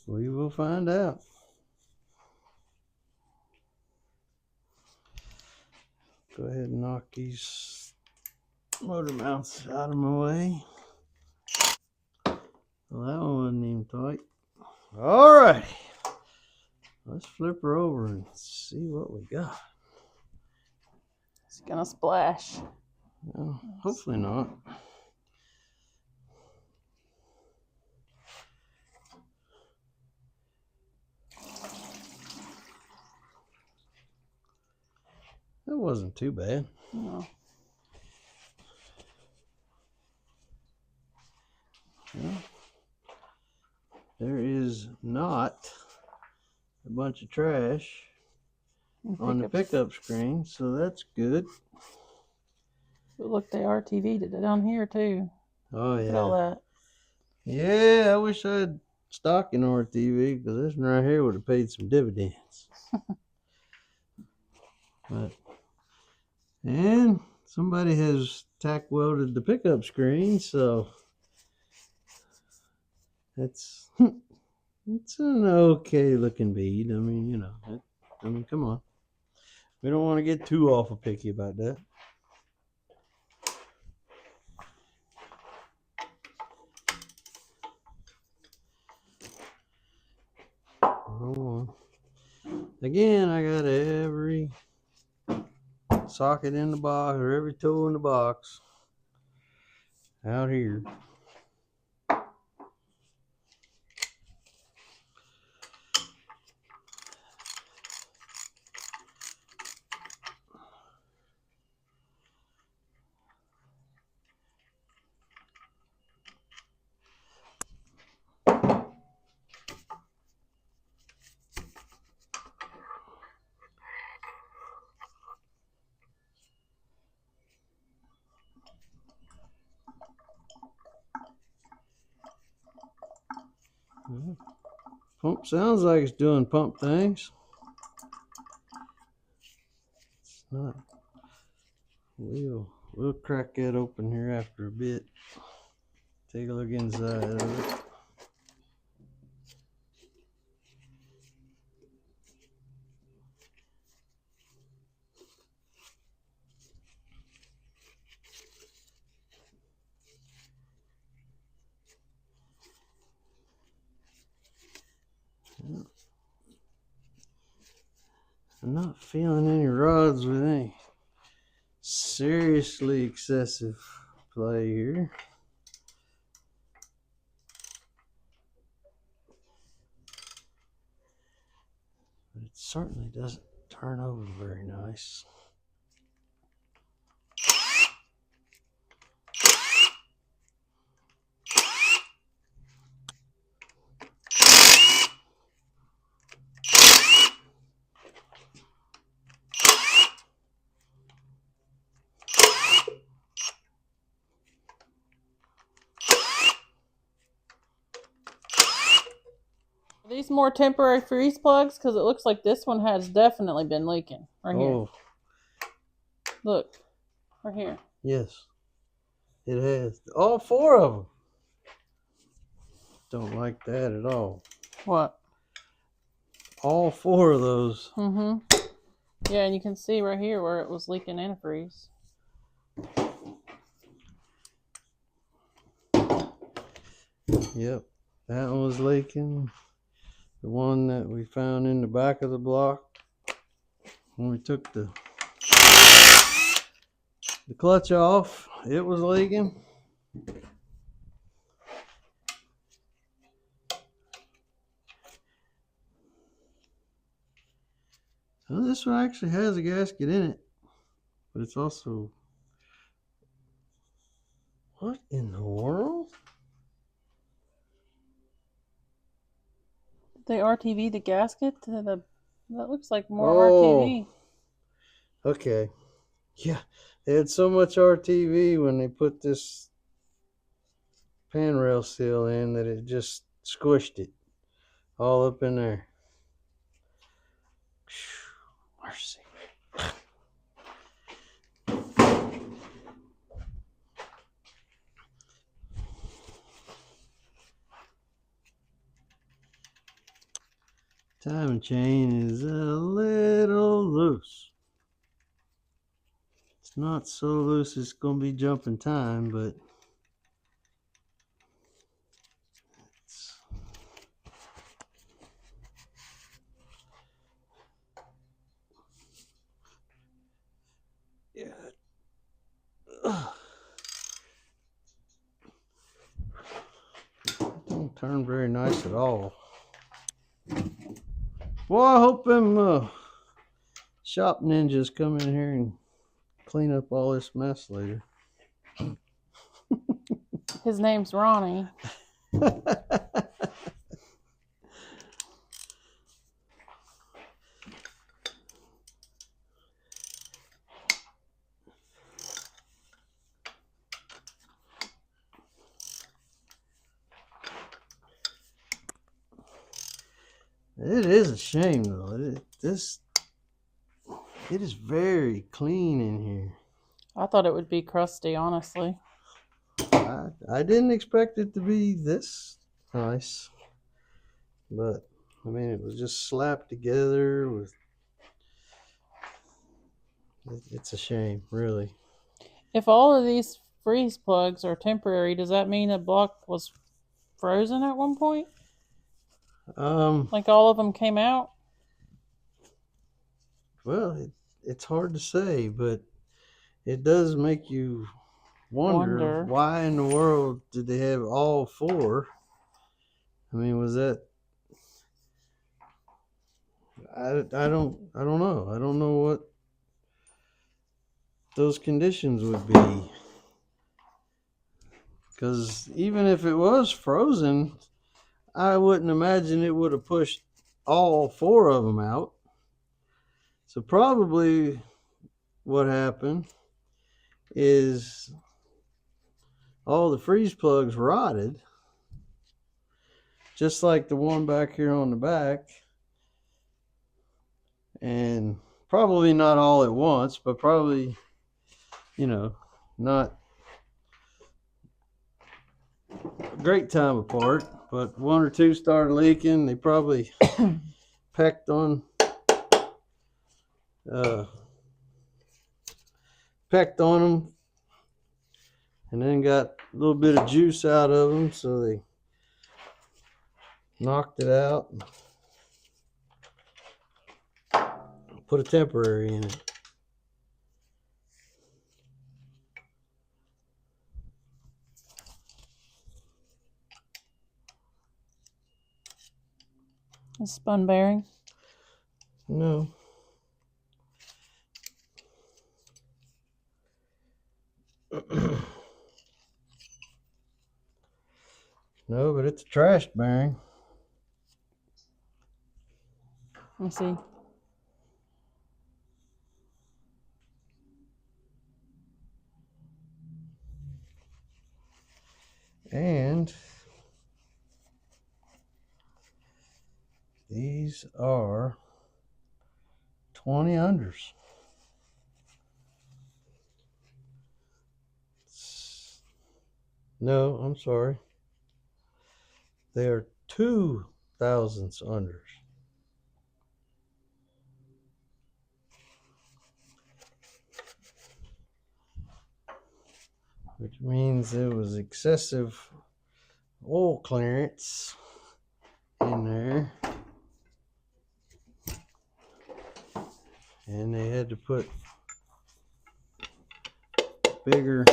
Speaker 1: We will find out. Go ahead and knock these motor mounts out of my way. Well, that one wasn't even tight. All right. Let's flip her over and see what we got.
Speaker 2: It's gonna splash.
Speaker 1: Well, hopefully not. That wasn't too bad.
Speaker 2: No.
Speaker 1: Well, there is not a bunch of trash on the pickup screen, so that's good.
Speaker 2: But look, they RTV'd it down here too.
Speaker 1: Oh
Speaker 2: Look at all
Speaker 1: yeah.
Speaker 2: that.
Speaker 1: Yeah, I wish I had stock in RTV because this one right here would have paid some dividends. And somebody has tack welded the pickup screen, so it's an okay looking bead. I mean, you know, come on. We don't want to get too awful picky about that. Oh, again, I got every socket in the box or every tool in the box out here. Pump sounds like it's doing pump things. It's not. We'll crack that open here after a bit. Take a look inside of it. I'm not feeling any rods with any seriously excessive play here. But it certainly doesn't turn over very nice.
Speaker 2: Are these more temporary freeze plugs? Because it looks like this one has definitely been leaking. Right here. Look. Right here.
Speaker 1: Yes. It has. All four of them. Don't like that at all.
Speaker 2: What?
Speaker 1: All four of those.
Speaker 2: Mm-hmm. Yeah, and you can see right here where it was leaking antifreeze.
Speaker 1: Yep. That one was leaking. The one that we found in the back of the block when we took the clutch off, it was leaking. Well, this one actually has a gasket in it, but it's also... What in the world?
Speaker 2: They RTV the gasket to the... That looks like more RTV.
Speaker 1: Okay. Yeah, they had so much RTV when they put this handrail seal in that it just squished it all up in there. Whew, mercy. Timing chain is a little loose. It's not so loose it's gonna be jumping time, but it's yeah. Don't turn very nice at all. Well, I hope them shop ninjas come in here and clean up all this mess later.
Speaker 2: His name's Ronnie.
Speaker 1: It is a shame though. It is very clean in here.
Speaker 2: I thought it would be crusty, honestly.
Speaker 1: I didn't expect it to be this nice, but I mean it was just slapped together with. It's a shame, really.
Speaker 2: If all of these freeze plugs are temporary, does that mean the block was frozen at one point? Like all of them came out?
Speaker 1: Well, it's hard to say, but it does make you wonder why in the world did they have all four? I mean, was that? I don't know. I don't know what those conditions would be. Because even if it was frozen, I wouldn't imagine it would have pushed all four of them out. So probably what happened is all the freeze plugs rotted, just like the one back here on the back. And probably not all at once, but probably, not a great time apart, but one or two started leaking. They probably pecked on them and then got a little bit of juice out of them, so they knocked it out and put a temporary in it.
Speaker 2: A spun bearing?
Speaker 1: No. No, but it's a trash bearing.
Speaker 2: Let me see.
Speaker 1: And these are 20 unders. No, I'm sorry. They are 2 thousandths unders. Which means there was excessive oil clearance in there. And they had to put bigger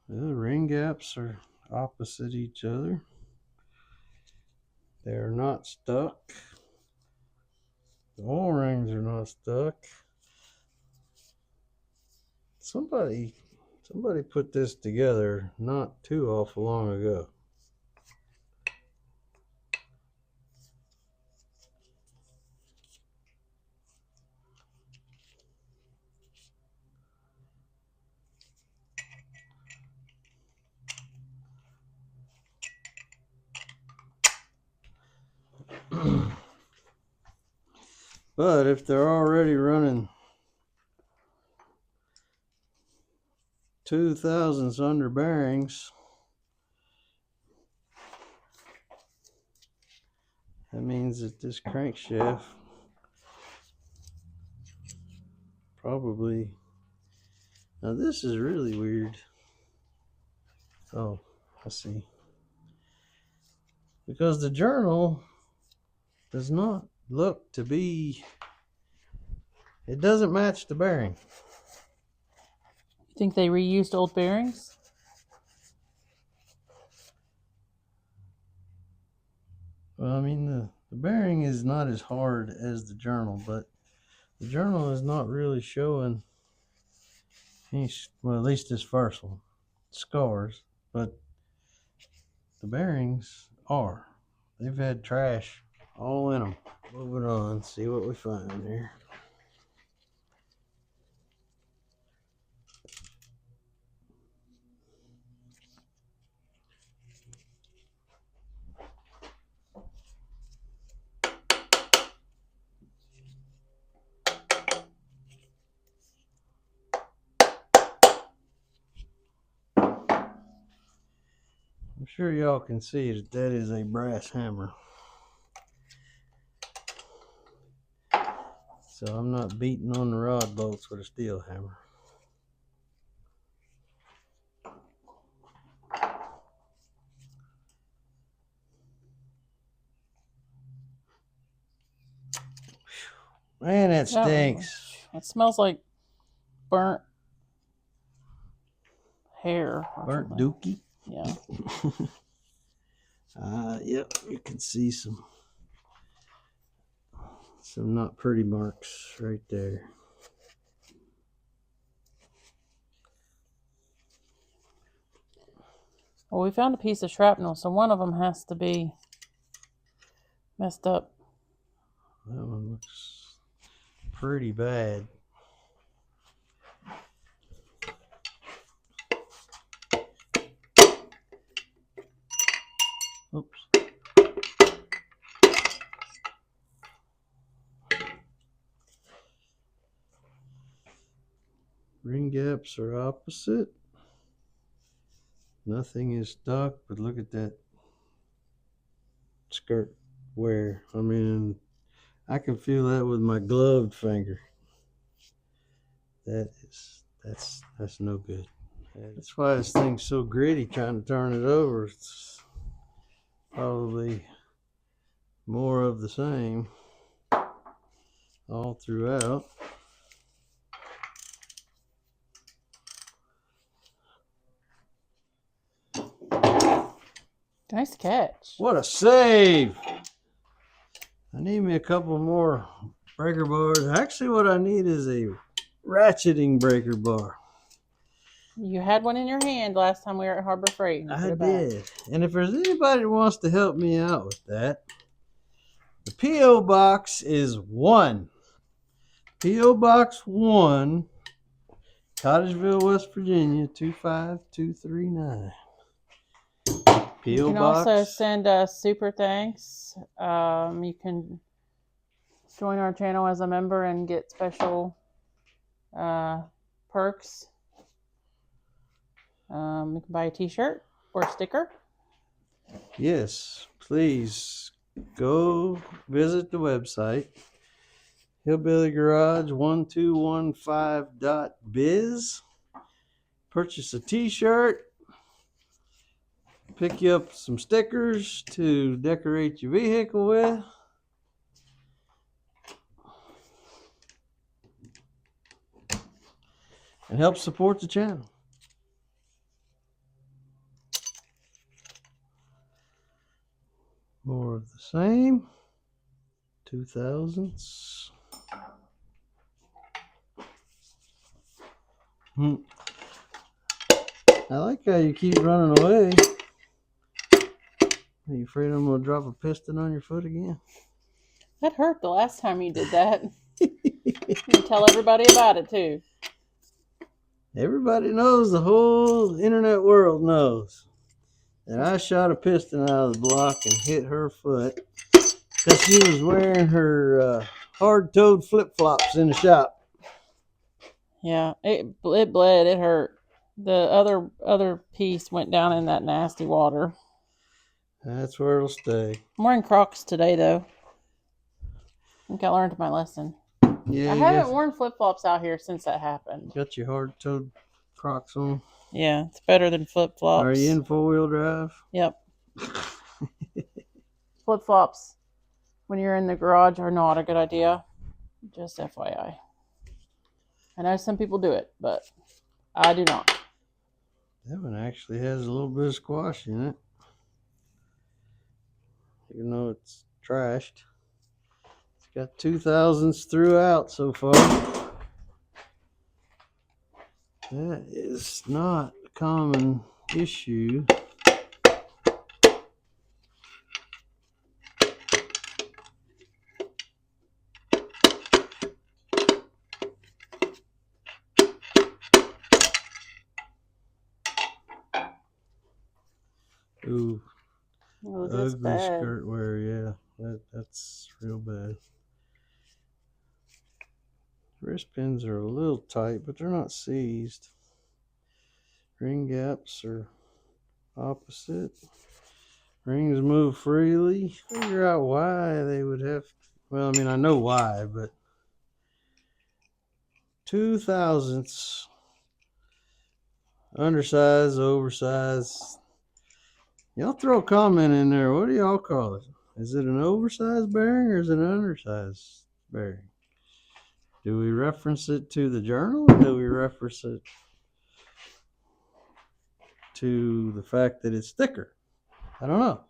Speaker 1: the ring gaps are opposite each other. They're not stuck. The oil rings are not stuck. Somebody put this together not too awful long ago. But if they're already running 2,000 under bearings, that means that this crankshaft probably, now this is really weird. Oh, I see. Because the journal does not look to be, it doesn't match the bearing.
Speaker 2: You think they reused old bearings?
Speaker 1: Well, I mean, the bearing is not as hard as the journal, but the journal is not really showing any, well, at least this first one, scars, but the bearings are. They've had trash all in them. Moving on, see what we find here. I'm sure y'all can see that that is a brass hammer. So I'm not beating on the rod bolts with a steel hammer. Man, that stinks.
Speaker 2: It smells like burnt hair.
Speaker 1: Burnt dookie?
Speaker 2: Yeah.
Speaker 1: Yep, you can see some not pretty marks right there.
Speaker 2: Well, we found a piece of shrapnel, so one of them has to be messed up.
Speaker 1: That one looks pretty bad. Oops. Ring gaps are opposite. Nothing is stuck, but look at that skirt wear. I mean, I can feel that with my gloved finger. That's no good. That's why this thing's so gritty trying to turn it over. It's probably more of the same all throughout.
Speaker 2: Nice catch.
Speaker 1: What a save! I need me a couple more breaker bars. Actually, what I need is a ratcheting breaker bar.
Speaker 2: You had one in your hand last time we were at Harbor Freight.
Speaker 1: I did. And if there's anybody that wants to help me out with that, the P.O. Box is 1. P.O. Box 1, Cottageville, West Virginia, 25239. P.O.
Speaker 2: You can
Speaker 1: Box.
Speaker 2: also send us super thanks. You can join our channel as a member and get special perks. You can buy a t-shirt or a sticker.
Speaker 1: Yes, please go visit the website, hillbillygarage1215.biz. Purchase a t-shirt. Pick you up some stickers to decorate your vehicle with. And help support the channel. More of the same. 2000s. I like how you keep running away. Are you afraid I'm going to drop a piston on your foot again?
Speaker 2: That hurt the last time you did that. You tell everybody about it, too.
Speaker 1: Everybody knows, the whole internet world knows that I shot a piston out of the block and hit her foot because she was wearing her hard-toed flip-flops in the shop.
Speaker 2: Yeah, it bled. It hurt. The other piece went down in that nasty water.
Speaker 1: That's where it'll stay.
Speaker 2: I'm wearing Crocs today, though. I think I learned my lesson.
Speaker 1: Yeah,
Speaker 2: I haven't worn flip-flops out here since that happened.
Speaker 1: Got your hard-toed Crocs on.
Speaker 2: Yeah, it's better than flip-flops.
Speaker 1: Are you in four-wheel drive?
Speaker 2: Yep. Flip-flops when you're in the garage are not a good idea. Just FYI. I know some people do it, but I do not.
Speaker 1: That one actually has a little bit of squash in it. Even though it's trashed. It's got 2000s throughout so far. That is not a common issue. Ooh,
Speaker 2: that's
Speaker 1: ugly
Speaker 2: bad.
Speaker 1: skirt wear, yeah. That's real bad. Wrist pins are a little tight, but they're not seized. Ring gaps are opposite. Rings move freely. Figure out why they would have. Well, I mean, I know why, but 2000s. Undersized, oversized. Y'all throw a comment in there. What do y'all call it? Is it an oversized bearing or is it an undersized bearing? Do we reference it to the journal or do we reference it to the fact that it's thicker? I don't know.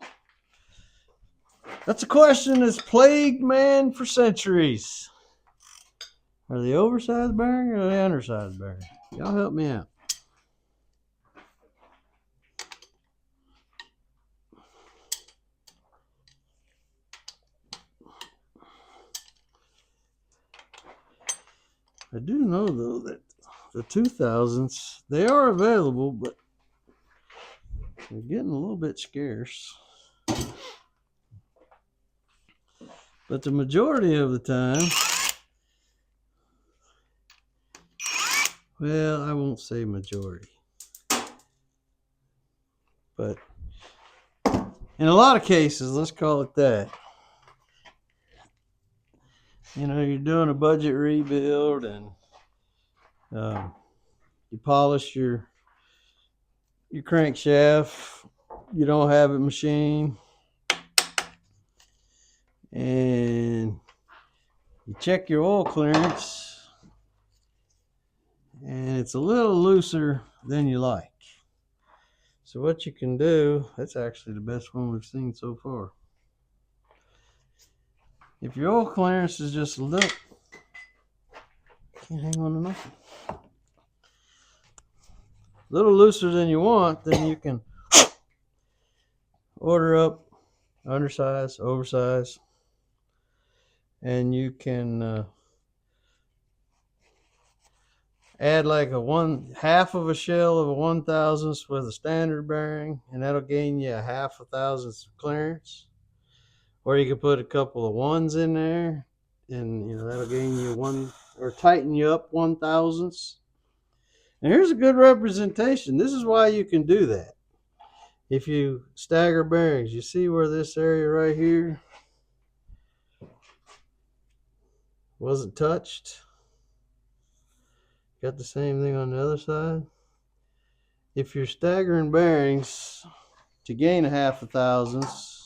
Speaker 1: That's a question that's plagued man for centuries. Are they oversized bearing or are they undersized bearing? Y'all help me out. I do know, though, that the 2000s, they are available, but they're getting a little bit scarce. But the majority of the time, well, I won't say majority, but in a lot of cases, let's call it that. You know, you're doing a budget rebuild and you polish your crankshaft, you don't have it machined, and you check your oil clearance and it's a little looser than you like. So what you can do, that's actually the best one we've seen so far. If your oil clearance is just a little, can't hang on to nothing, little looser than you want, then you can order up undersize, oversize, and you can add like half of a shell of a 1,000th with a standard bearing, and that'll gain you a half a thousandth of clearance. Or you could put a couple of ones in there, and you know that'll gain you one or tighten you up 1,000th. And here's a good representation. This is why you can do that. If you stagger bearings, you see where this area right here wasn't touched. Got the same thing on the other side. If you're staggering bearings to gain a half a thousandth,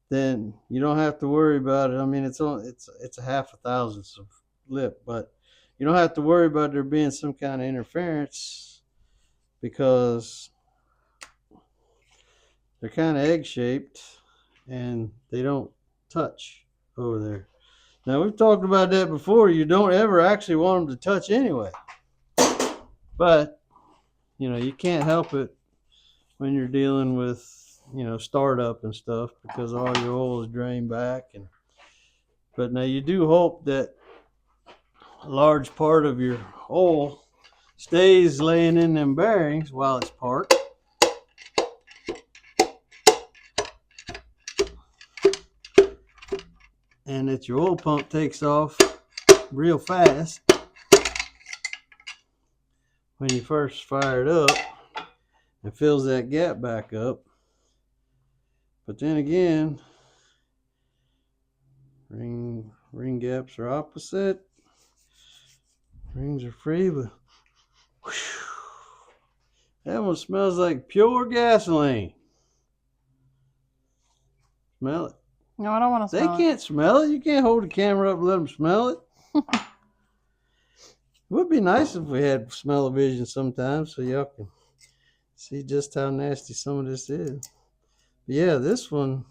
Speaker 1: then you don't have to worry about it. I mean, it's a half a thousandth of lip, but you don't have to worry about there being some kind of interference because they're kind of egg-shaped and they don't touch over there. Now, we've talked about that before. You don't ever actually want them to touch anyway. But, you know, you can't help it when you're dealing with, you know, startup and stuff, because all your oil is drained back. But now you do hope that a large part of your oil stays laying in them bearings while it's parked. And that your oil pump takes off real fast when you first fire it up and fills that gap back up. But then again, ring gaps are opposite. Rings are free, but whew, that one smells like pure gasoline. Smell it.
Speaker 2: No, I don't want to smell it.
Speaker 1: They can't smell it. You can't hold the camera up and let them smell it. It would be nice if we had smell-o-vision sometimes so y'all can see just how nasty some of this is. But yeah, this one,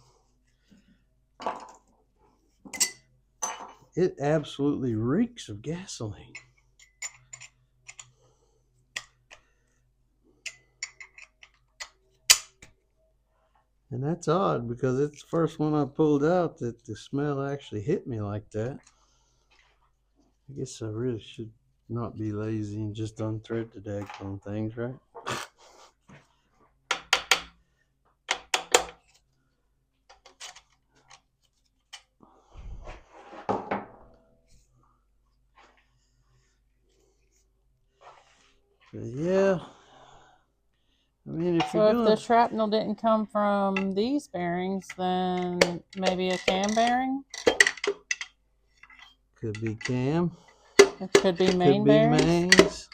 Speaker 1: it absolutely reeks of gasoline. And that's odd, because it's the first one I pulled out that the smell actually hit me like that. I guess I really should not be lazy and just unthread the daggone things, right? But yeah, I mean, if
Speaker 2: So if the shrapnel didn't come from these bearings, then maybe a cam bearing?
Speaker 1: Could be cam.
Speaker 2: It could be main bearings.
Speaker 1: Mains.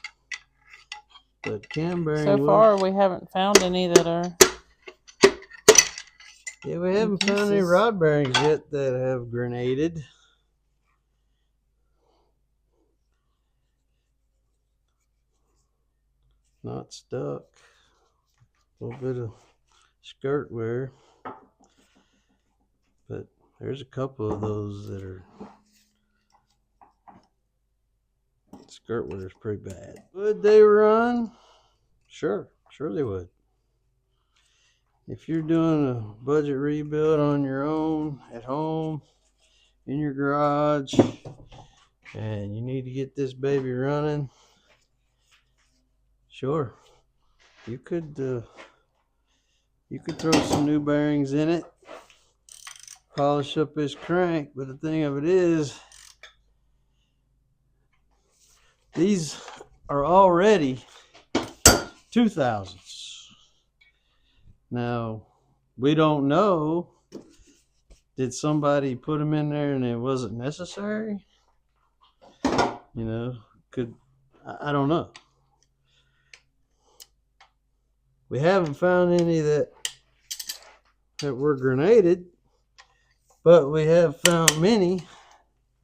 Speaker 1: But cam bearing.
Speaker 2: So far, we haven't found any that are.
Speaker 1: Yeah, we haven't found any rod bearings yet that have grenaded. Not stuck. A little bit of skirt wear. But there's a couple of those that are. Skirt wear is pretty bad. Would they run? Sure they would. If you're doing a budget rebuild on your own, at home, in your garage, and you need to get this baby running, sure, you could throw some new bearings in it, polish up this crank. But the thing of it is, these are already 2000s. Now, we don't know, did somebody put them in there and it wasn't necessary? You know, I don't know. We haven't found any that were grenaded, but we have found many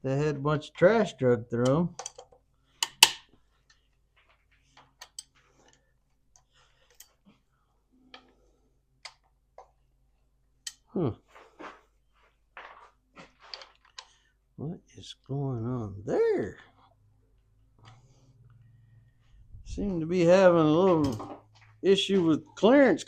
Speaker 1: that had a bunch of trash dragged through them. What is going on there? Seem to be having a little issue with clearance.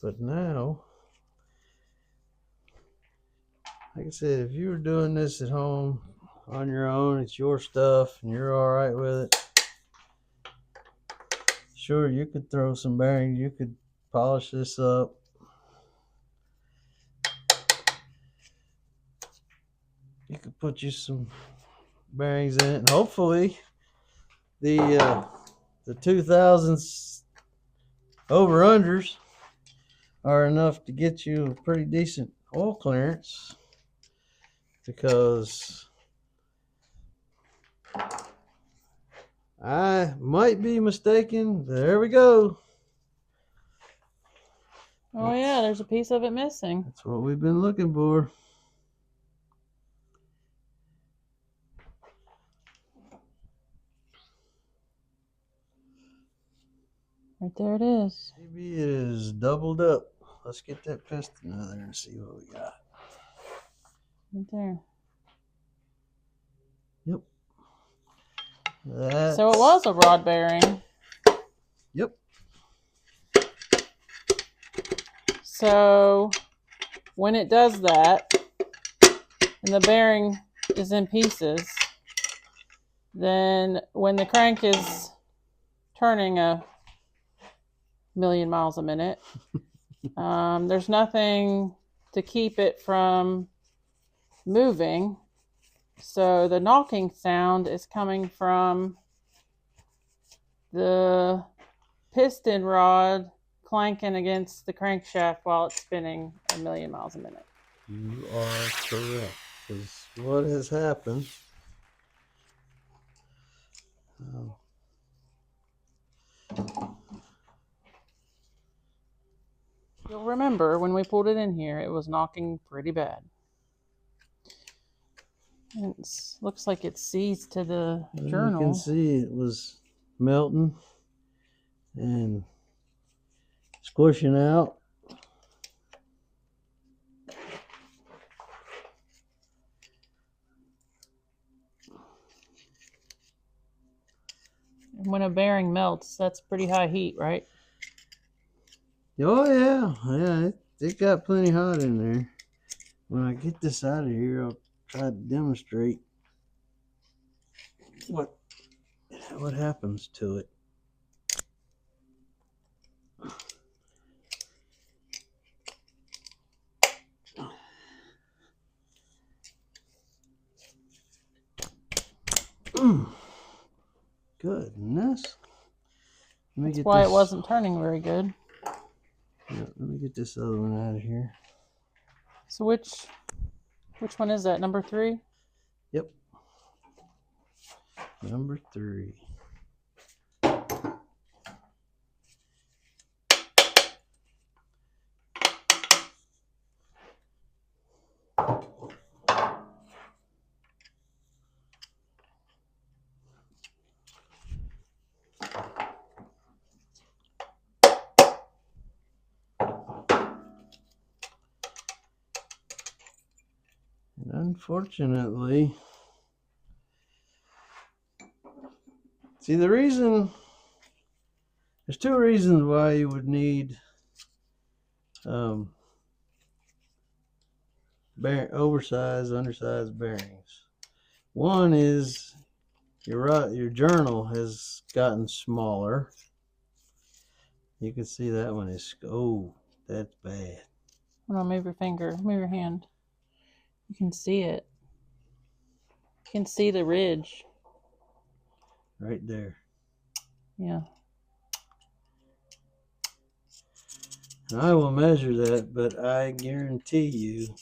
Speaker 1: But now, like I said, if you were doing this at home on your own, it's your stuff and you're all right with it, sure, you could throw some bearings, you could polish this up. You could put you some bearings in it, and hopefully the 2000s over-unders are enough to get you a pretty decent oil clearance, because I might be mistaken. There we go.
Speaker 2: Oh yeah, there's a piece of it missing.
Speaker 1: That's what we've been looking for.
Speaker 2: Right there it is.
Speaker 1: Maybe it is doubled up. Let's get that piston out there and see what we got.
Speaker 2: Right there.
Speaker 1: Yep.
Speaker 2: So it was a rod bearing.
Speaker 1: Yep.
Speaker 2: So when it does that, and the bearing is in pieces, then when the crank is turning 1,000,000 miles a minute, there's nothing to keep it from moving. So the knocking sound is coming from the piston rod clanking against the crankshaft while it's spinning 1,000,000 miles a minute.
Speaker 1: You are correct. Because what has happened?
Speaker 2: You'll remember when we pulled it in here, it was knocking pretty bad. It looks like it seized to the journal.
Speaker 1: You can see it was melting and squishing out.
Speaker 2: And when a bearing melts, that's pretty high heat, right?
Speaker 1: Oh yeah, it got plenty hot in there. When I get this out of here, I'll try to demonstrate what happens to it. Goodness.
Speaker 2: That's why it wasn't turning very good.
Speaker 1: Yeah, let me get this other one out of here.
Speaker 2: So which one is that? Number 3?
Speaker 1: Yep. Number 3. And unfortunately, see, there's 2 reasons why you would need oversized, undersized bearings. One is your journal has gotten smaller. You can see that one is, oh, that's bad.
Speaker 2: Hold on, move your finger, move your hand. You can see it. You can see the ridge.
Speaker 1: Right there.
Speaker 2: Yeah.
Speaker 1: And I will measure that, but I guarantee you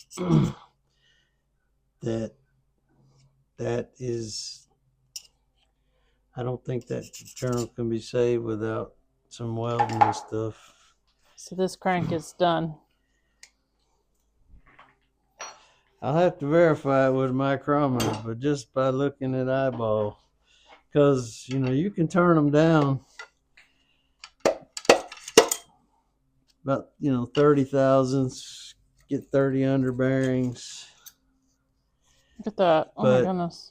Speaker 1: that is, I don't think that journal can be saved without some welding and stuff.
Speaker 2: So this crank is done.
Speaker 1: I'll have to verify it with a micrometer, but just by looking at eyeball, because you can turn them down about 30 thousandths, get 30 under bearings.
Speaker 2: Look at that. Oh my goodness.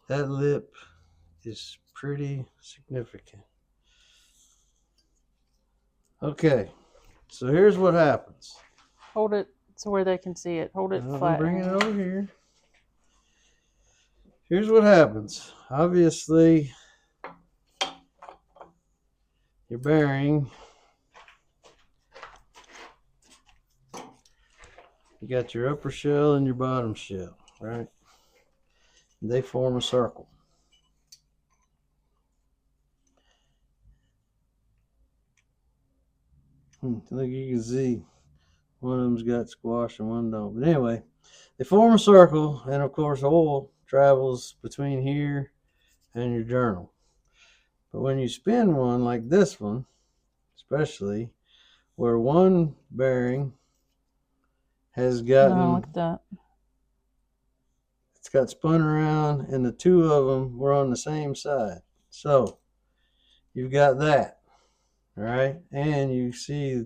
Speaker 1: That lip is pretty significant. Okay, so here's what happens.
Speaker 2: Hold it so where they can see it. Hold it flat.
Speaker 1: I'm bringing it over here. Here's what happens. Obviously, your bearing, you got your upper shell and your bottom shell, right? They form a circle. Look, you can see one of them's got squash and one don't. But anyway, they form a circle, and of course, oil travels between here and your journal. But when you spin one like this one, especially, where one bearing has
Speaker 2: No,
Speaker 1: gotten,
Speaker 2: look at that.
Speaker 1: it's got spun around, and the two of them were on the same side. So you've got that, all right? And you see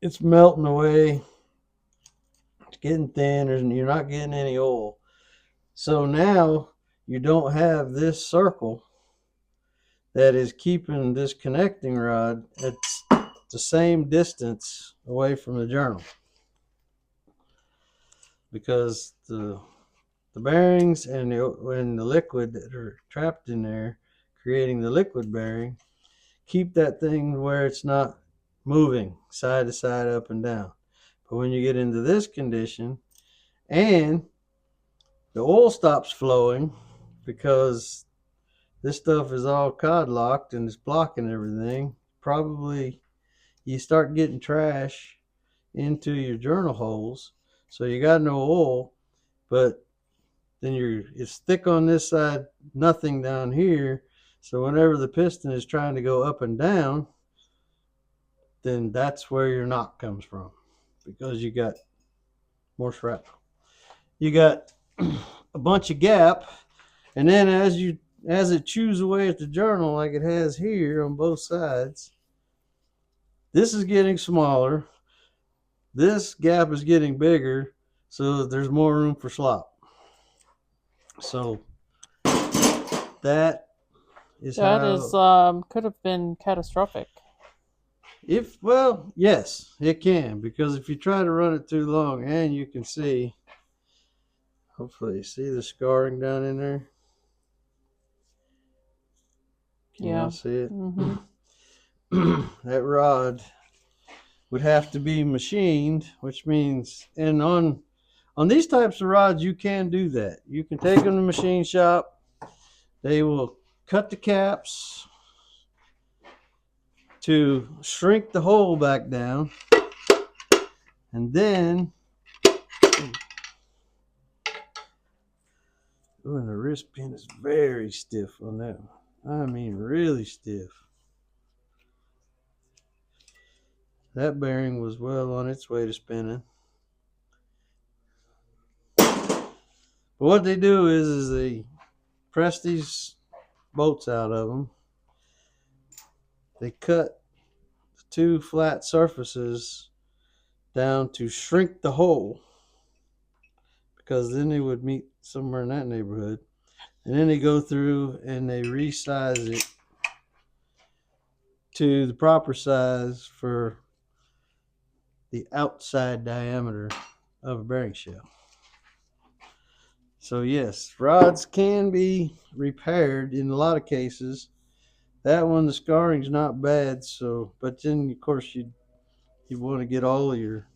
Speaker 1: it's melting away. It's getting thin, and you're not getting any oil. So now you don't have this circle that is keeping this connecting rod at the same distance away from the journal, because the bearings and the liquid that are trapped in there, creating the liquid bearing, keep that thing where it's not moving side to side, up and down. But when you get into this condition and the oil stops flowing because this stuff is all cod locked and it's blocking everything, probably you start getting trash into your journal holes. So you got no oil, but then it's thick on this side, nothing down here. So whenever the piston is trying to go up and down, then that's where your knock comes from, because you got more shrapnel. You got a bunch of gap, and then as it chews away at the journal like it has here on both sides, this is getting smaller. This gap is getting bigger, so there's more room for slop. So that is
Speaker 2: Could have been catastrophic.
Speaker 1: Well, yes, it can, because if you try to run it too long, and you can see, hopefully you see the scarring down in there. Can y'all see it?
Speaker 2: Mm-hmm.
Speaker 1: That rod would have to be machined, which means, and on these types of rods, you can do that. You can take them to the machine shop. They will cut the caps to shrink the hole back down, and then, and the wrist pin is very stiff on that one. I mean, really stiff. That bearing was well on its way to spinning. But what they do is they press these bolts out of them. They cut the two flat surfaces down to shrink the hole, because then they would meet somewhere in that neighborhood. And then they go through and they resize it to the proper size for the outside diameter of a bearing shell. So yes, rods can be repaired in a lot of cases. That one, the scarring's not bad. So, but then of course you want to get all of your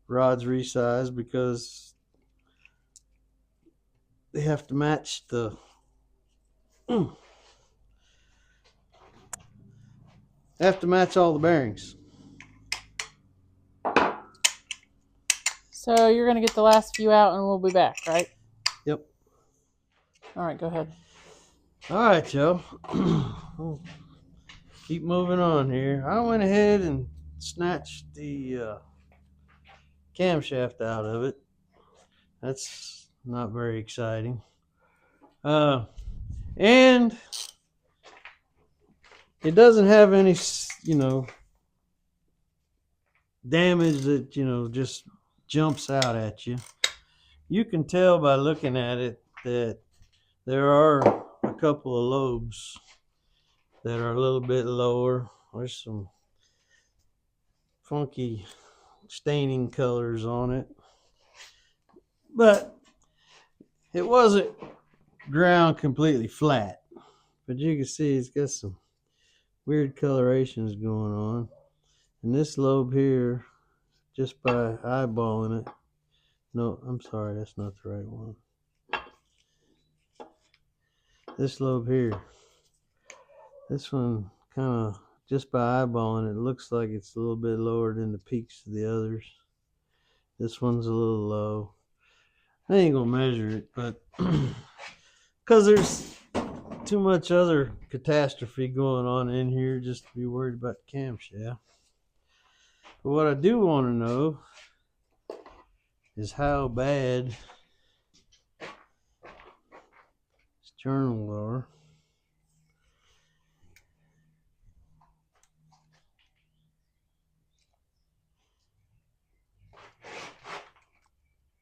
Speaker 1: rods resized, because they have to match all the bearings.
Speaker 2: So you're going to get the last few out and we'll be back, right?
Speaker 1: Yep.
Speaker 2: All right, go ahead.
Speaker 1: All right, Joe. Keep moving on here. I went ahead and snatched the camshaft out of it. That's not very exciting. And it doesn't have any, damage that, just jumps out at you. You can tell by looking at it that there are a couple of lobes that are a little bit lower. There's some funky staining colors on it, but it wasn't ground completely flat. But you can see it's got some weird colorations going on. And this lobe here, just by eyeballing it, no, I'm sorry, that's not the right one. This lobe here, this one kind of, just by eyeballing it, looks like it's a little bit lower than the peaks of the others. This one's a little low. I ain't gonna measure it, but because too much other catastrophe going on in here just to be worried about the camshaft. But what I do want to know is how bad these journals are.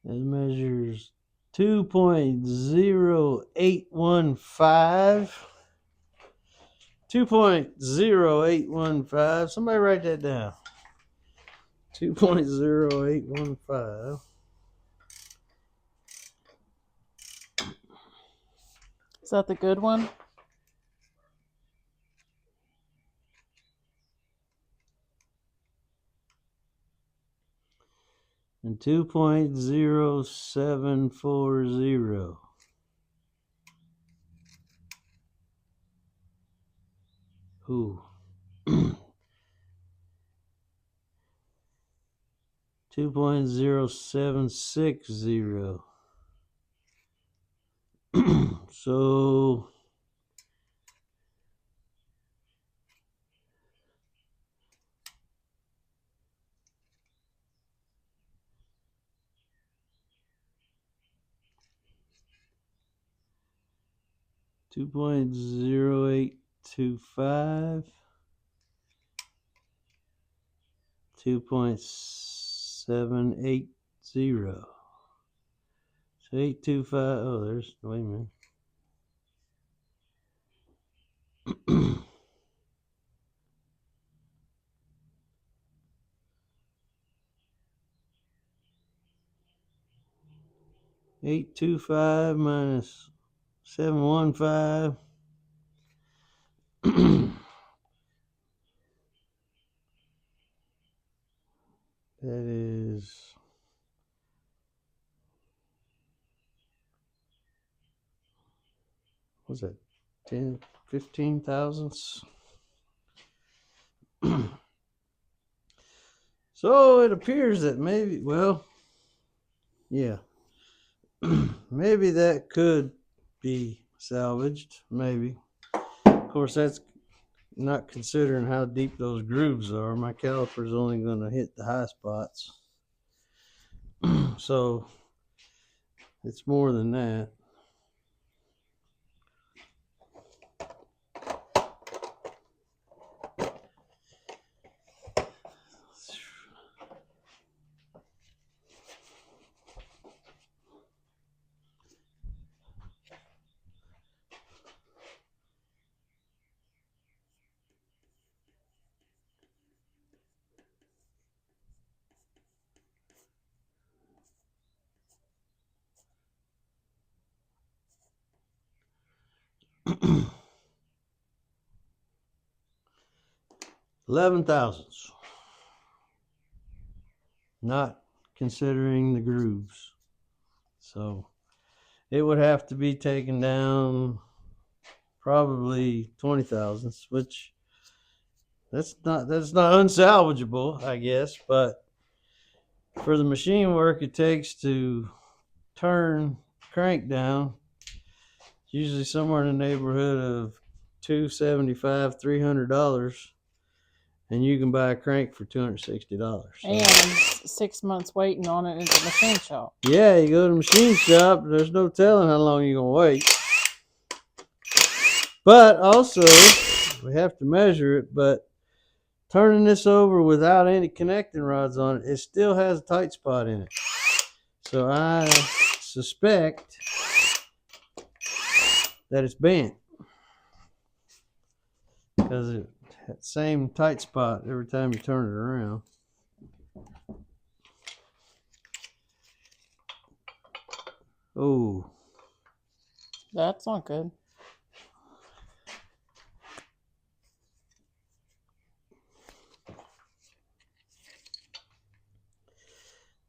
Speaker 1: It measures 2.0815. 2.0815. Somebody write that down. 2.0815.
Speaker 2: Is that the good one?
Speaker 1: And 2.0740. Ooh. 2.0760. So 2.0825, 2.780. So 825. Oh, there's, wait a minute. 825 minus 715. That is, what's that, 10, 15 thousandths? So it appears that maybe, well, yeah, maybe that could be salvaged, maybe. Of course, that's not considering how deep those grooves are. My caliper's only going to hit the high spots. So it's more than that. $11 thousandths, not considering the grooves. So it would have to be taken down probably 20 thousandths, which that's not unsalvageable, I guess. But for the machine work it takes to turn crank down, usually somewhere in the neighborhood of $275, $300. And you can buy a crank for $260. So.
Speaker 2: And 6 months waiting on it at the machine shop.
Speaker 1: Yeah, you go to the machine shop, there's no telling how long you're going to wait. But also, we have to measure it, but turning this over without any connecting rods on it, it still has a tight spot in it. So I suspect that it's bent, because it had the same tight spot every time you turn it around. Oh,
Speaker 2: That's not good.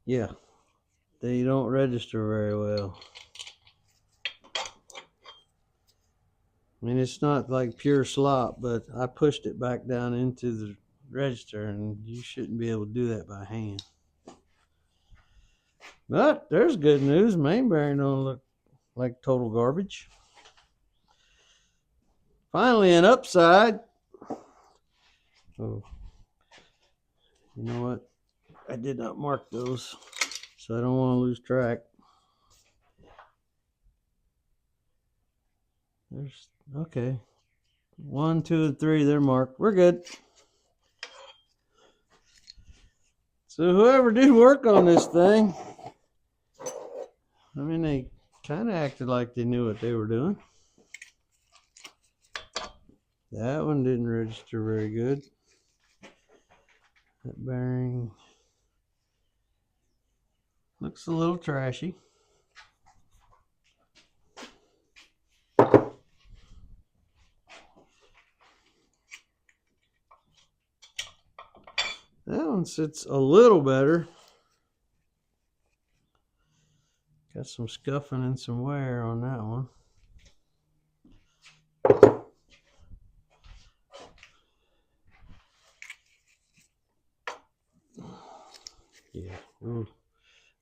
Speaker 1: yeah, they don't register very well. I mean, it's not like pure slop, but I pushed it back down into the register, and you shouldn't be able to do that by hand. But there's good news. Main bearing don't look like total garbage. Finally, an upside. Oh, you know what? I did not mark those, so I don't want to lose track. There's okay. 1, 2, and 3, they're marked. We're good. So whoever did work on this thing, I mean, they kind of acted like they knew what they were doing. That one didn't register very good. That bearing looks a little trashy. That one sits a little better. Got some scuffing and some wear on that one. Yeah, ooh,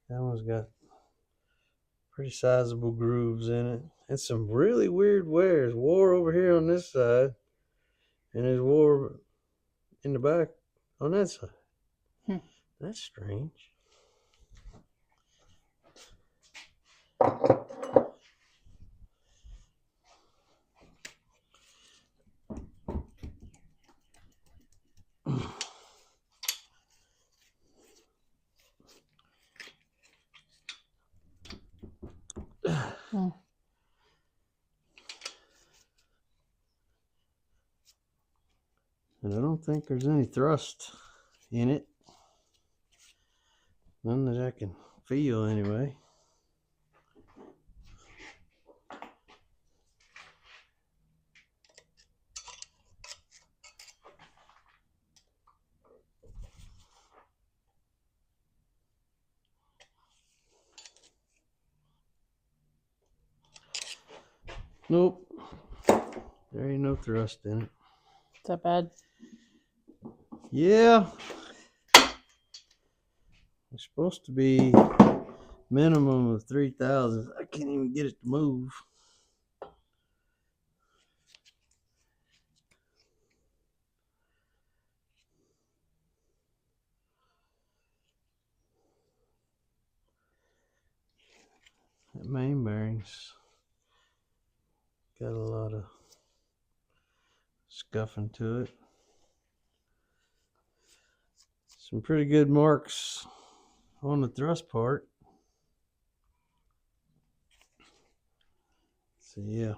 Speaker 1: that one's got pretty sizable grooves in it. And some really weird wears. Wore over here on this side, and there's wore in the back on that side. That's strange. And I don't think there's any thrust in it. None that I can feel anyway. Nope. There ain't no thrust in it.
Speaker 2: Is that bad?
Speaker 1: Yeah. It's supposed to be minimum of 3,000. I can't even get it to move. That main bearing's got a lot of scuffing to it. Some pretty good marks on the thrust part. So yeah.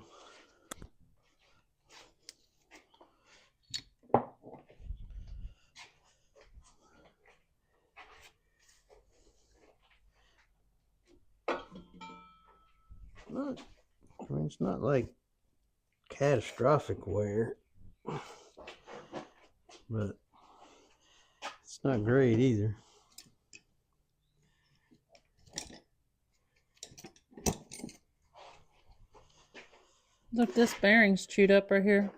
Speaker 1: Not, I mean, it's not like catastrophic wear, but it's not great either.
Speaker 2: Look, this bearing's chewed up right here.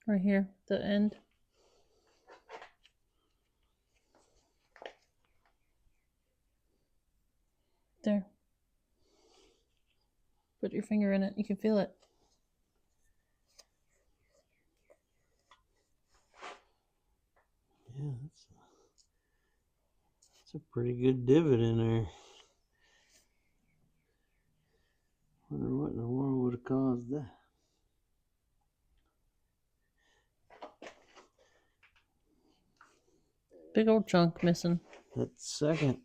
Speaker 2: Right here, the end. There. Put your finger in it. You can feel it.
Speaker 1: Yeah, that's a pretty good divot in there. Wonder what in the world would have caused that.
Speaker 2: Big old chunk missing.
Speaker 1: That second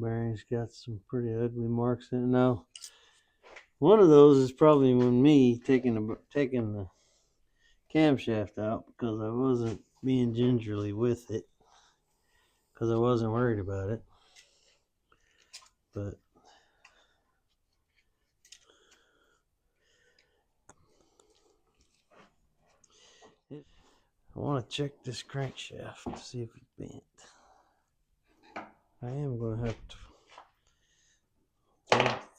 Speaker 1: bearing's got some pretty ugly marks in it. Now, one of those is probably when me taking the camshaft out because I wasn't being gingerly with it because I wasn't worried about it. But I want to check this crankshaft to see if it's bent. I am going to have to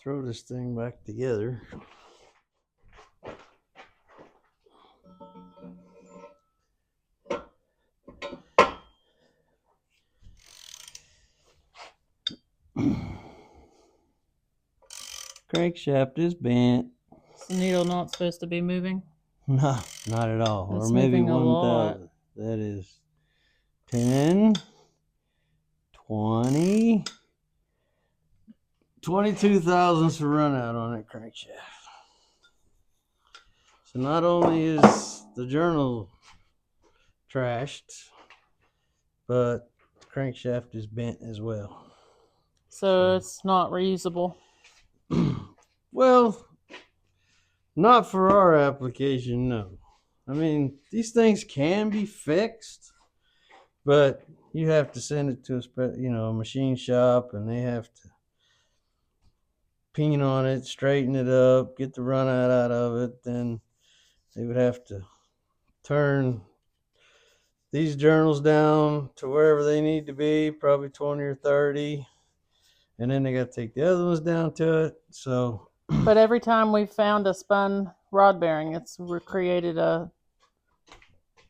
Speaker 1: throw this thing back together. Crankshaft is bent.
Speaker 2: the needle not supposed to be moving?
Speaker 3: No, not at all.
Speaker 2: It's
Speaker 3: Or maybe
Speaker 2: moving a lot.
Speaker 3: 1,000. That is 10, 20, 22 thousandths to run out on that crankshaft. So not only is the journal trashed, but the crankshaft is bent as well.
Speaker 2: So it's not reusable.
Speaker 3: Well, not for our application, no. I mean, these things can be fixed, but you have to send it to a machine shop, and they have to peen on it, straighten it up, get the run out of it. Then they would have to turn these journals down to wherever they need to be, probably 20 or 30. And then they got to take the other ones down to it. So,
Speaker 2: But every time we found a spun rod bearing, it's created a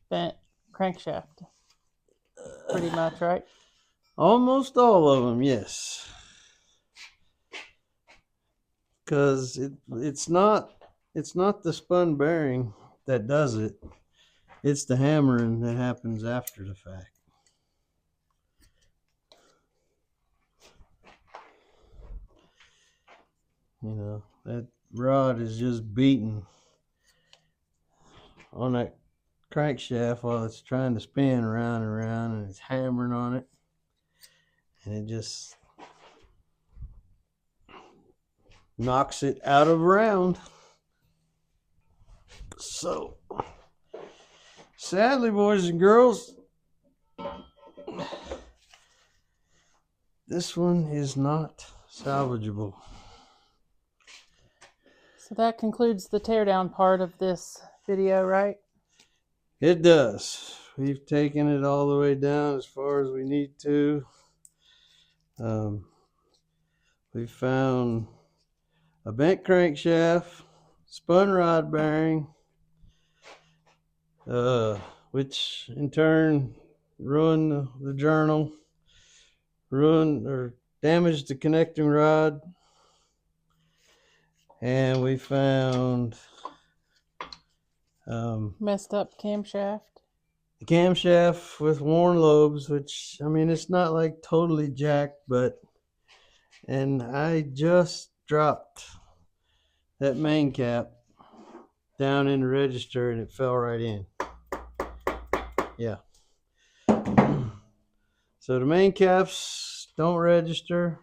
Speaker 2: bent crankshaft. Pretty much, right?
Speaker 3: almost all of them, yes. Because it's not the spun bearing that does it. It's the hammering that happens after the fact. You know, that rod is just beating on that crankshaft while it's trying to spin around and around, and it's hammering on it, and it just knocks it out of round. So, sadly, boys and girls, this one is not salvageable.
Speaker 2: So that concludes the teardown part of this video, right?
Speaker 3: It does. We've taken it all the way down as far as we need to. We found a bent crankshaft, spun rod bearing, which in turn ruined the journal, ruined or damaged the connecting rod. And we found
Speaker 2: Messed up camshaft.
Speaker 3: the camshaft with worn lobes, which, I mean, it's not like totally jacked, and I just dropped that main cap down in the register and it fell right in. Yeah. So the main caps don't register.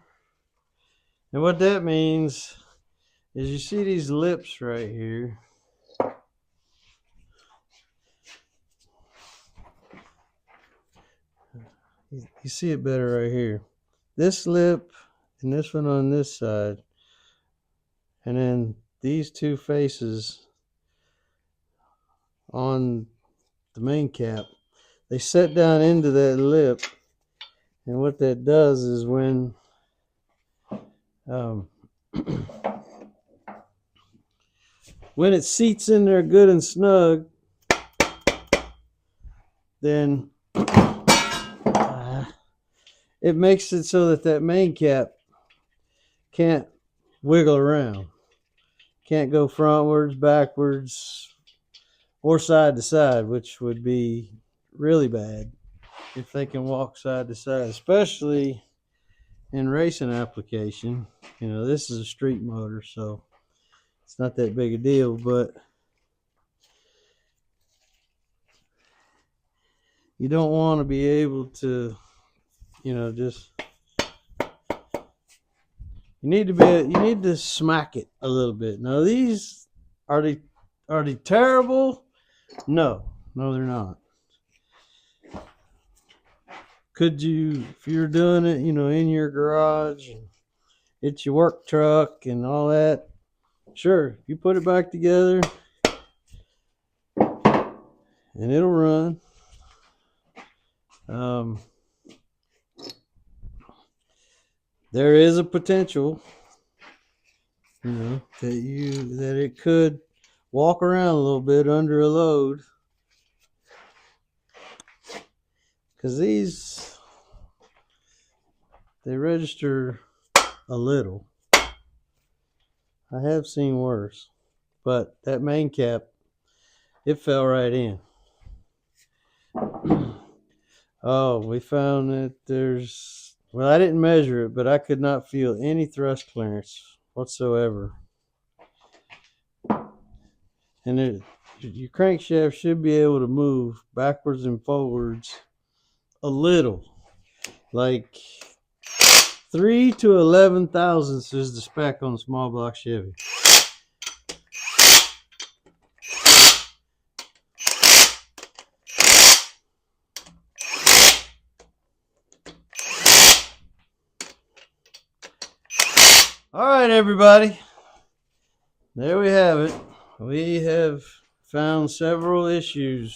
Speaker 3: And what that means is you see these lips right here. You see it better right here. This lip and this one on this side. And then these two faces on the main cap, they set down into that lip. And what that does is when when it seats in there good and snug, then it makes it so that main cap can't wiggle around, can't go frontwards, backwards, or side to side, which would be really bad if they can walk side to side, especially in racing application. You know, this is a street motor, so it's not that big a deal, but you don't want to be able to, just, you need to smack it a little bit. Now, these are they terrible? No, they're not. Could you, if you're doing it, in your garage, and it's your work truck and all that, sure, you put it back together and it'll run. There is a potential, that it could walk around a little bit under a load, because they register a little. I have seen worse, but that main cap, it fell right in. Oh, we found that well, I didn't measure it, but I could not feel any thrust clearance whatsoever. And your crankshaft should be able to move backwards and forwards a little, like 3 to 11 thousandths is the spec on the small block Chevy. All right, everybody. There we have it. We have found several issues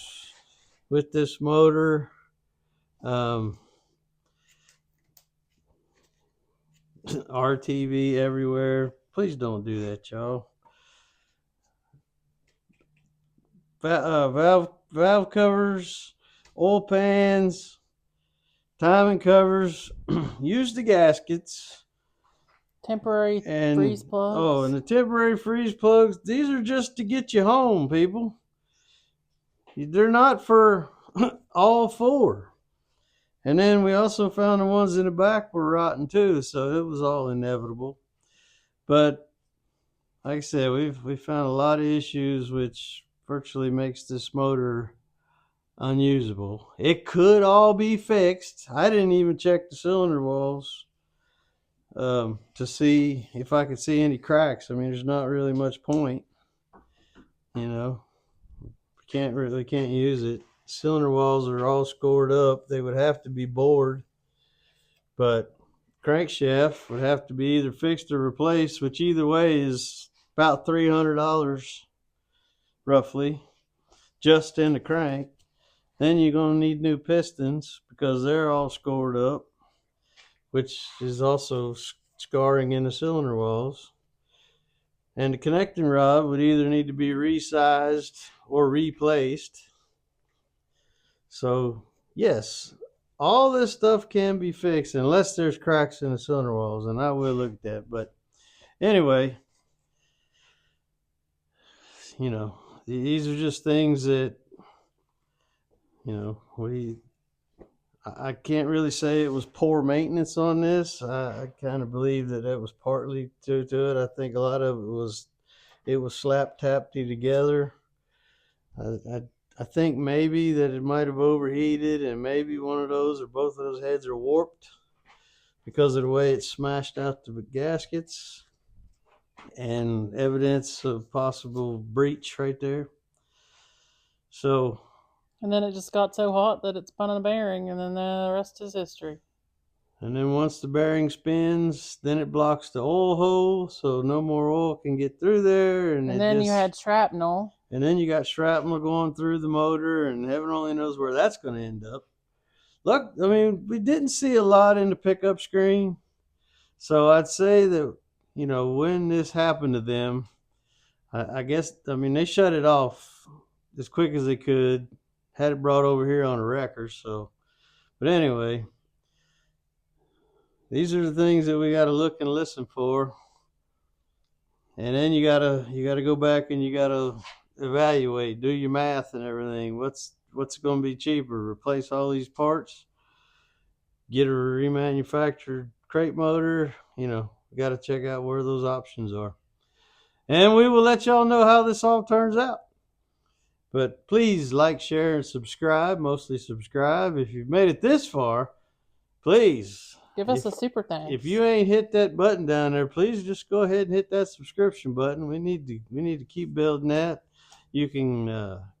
Speaker 3: with this motor. RTV everywhere. Please don't do that, y'all. Valve covers, oil pans, timing covers. Use the gaskets.
Speaker 2: Temporary freeze plugs.
Speaker 3: Oh, and the temporary freeze plugs. These are just to get you home, people. They're not for all four. And then we also found the ones in the back were rotten too, so it was all inevitable. But like I said, we found a lot of issues, which virtually makes this motor unusable. It could all be fixed. I didn't even check the cylinder walls to see if I could see any cracks. I mean, there's not really much point, you know. Can't use it. Cylinder walls are all scored up. They would have to be bored, but crankshaft would have to be either fixed or replaced, which either way is about $300 roughly just in the crank. Then you're going to need new pistons because they're all scored up, which is also scarring in the cylinder walls. And the connecting rod would either need to be resized or replaced. So, yes, all this stuff can be fixed unless there's cracks in the cylinder walls, and I will look at that. But anyway, you know, these are just things that, you know, I can't really say it was poor maintenance on this. I kind of believe that was partly to it. I think a lot of it was slap tapped together. I think maybe that it might have overheated, and maybe one of those or both of those heads are warped because of the way it smashed out the gaskets, and evidence of possible breach right there. So,
Speaker 2: and then it just got so hot that it spun a bearing, and then the rest is history.
Speaker 3: And then once the bearing spins, then it blocks the oil hole, so no more oil can get through there. And
Speaker 2: then you had shrapnel.
Speaker 3: And then you got shrapnel going through the motor, and heaven only knows where that's going to end up. Look, I mean, we didn't see a lot in the pickup screen. So I'd say that, you know, when this happened to them, I guess, I mean, they shut it off as quick as they could, had it brought over here on a wrecker. So, but anyway, these are the things that we got to look and listen for. And then you gotta go back and you gotta evaluate, do your math and everything. What's going to be cheaper? Replace all these parts, get a remanufactured crate motor. You know, we got to check out where those options are, and we will let y'all know how this all turns out. But please like, share, and subscribe. Mostly subscribe. If you've made it this far, please
Speaker 2: give us a super thanks.
Speaker 3: If you ain't hit that button down there, please just go ahead and hit that subscription button. We need to keep building that. You can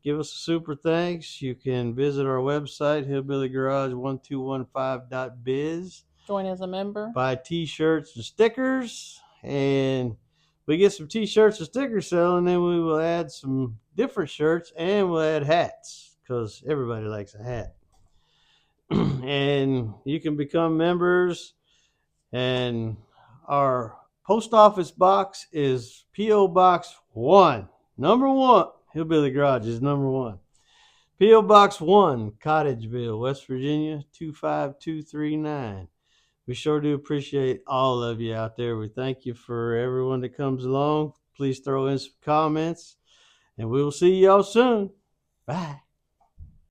Speaker 3: give us a super thanks. You can visit our website, hillbillygarage1215.biz.
Speaker 2: Join as a member.
Speaker 3: Buy t-shirts and stickers. And we get some t-shirts and stickers selling, then we will add some different shirts, and we'll add hats because everybody likes a hat. And you can become members, and our post office box is P.O. Box 1, number 1. Hillbilly Garage is number 1. P.O. Box 1, Cottageville, West Virginia 25239. We sure do appreciate all of you out there. We thank you for everyone that comes along. Please please throw in some comments, and we will see y'all soon. Bye.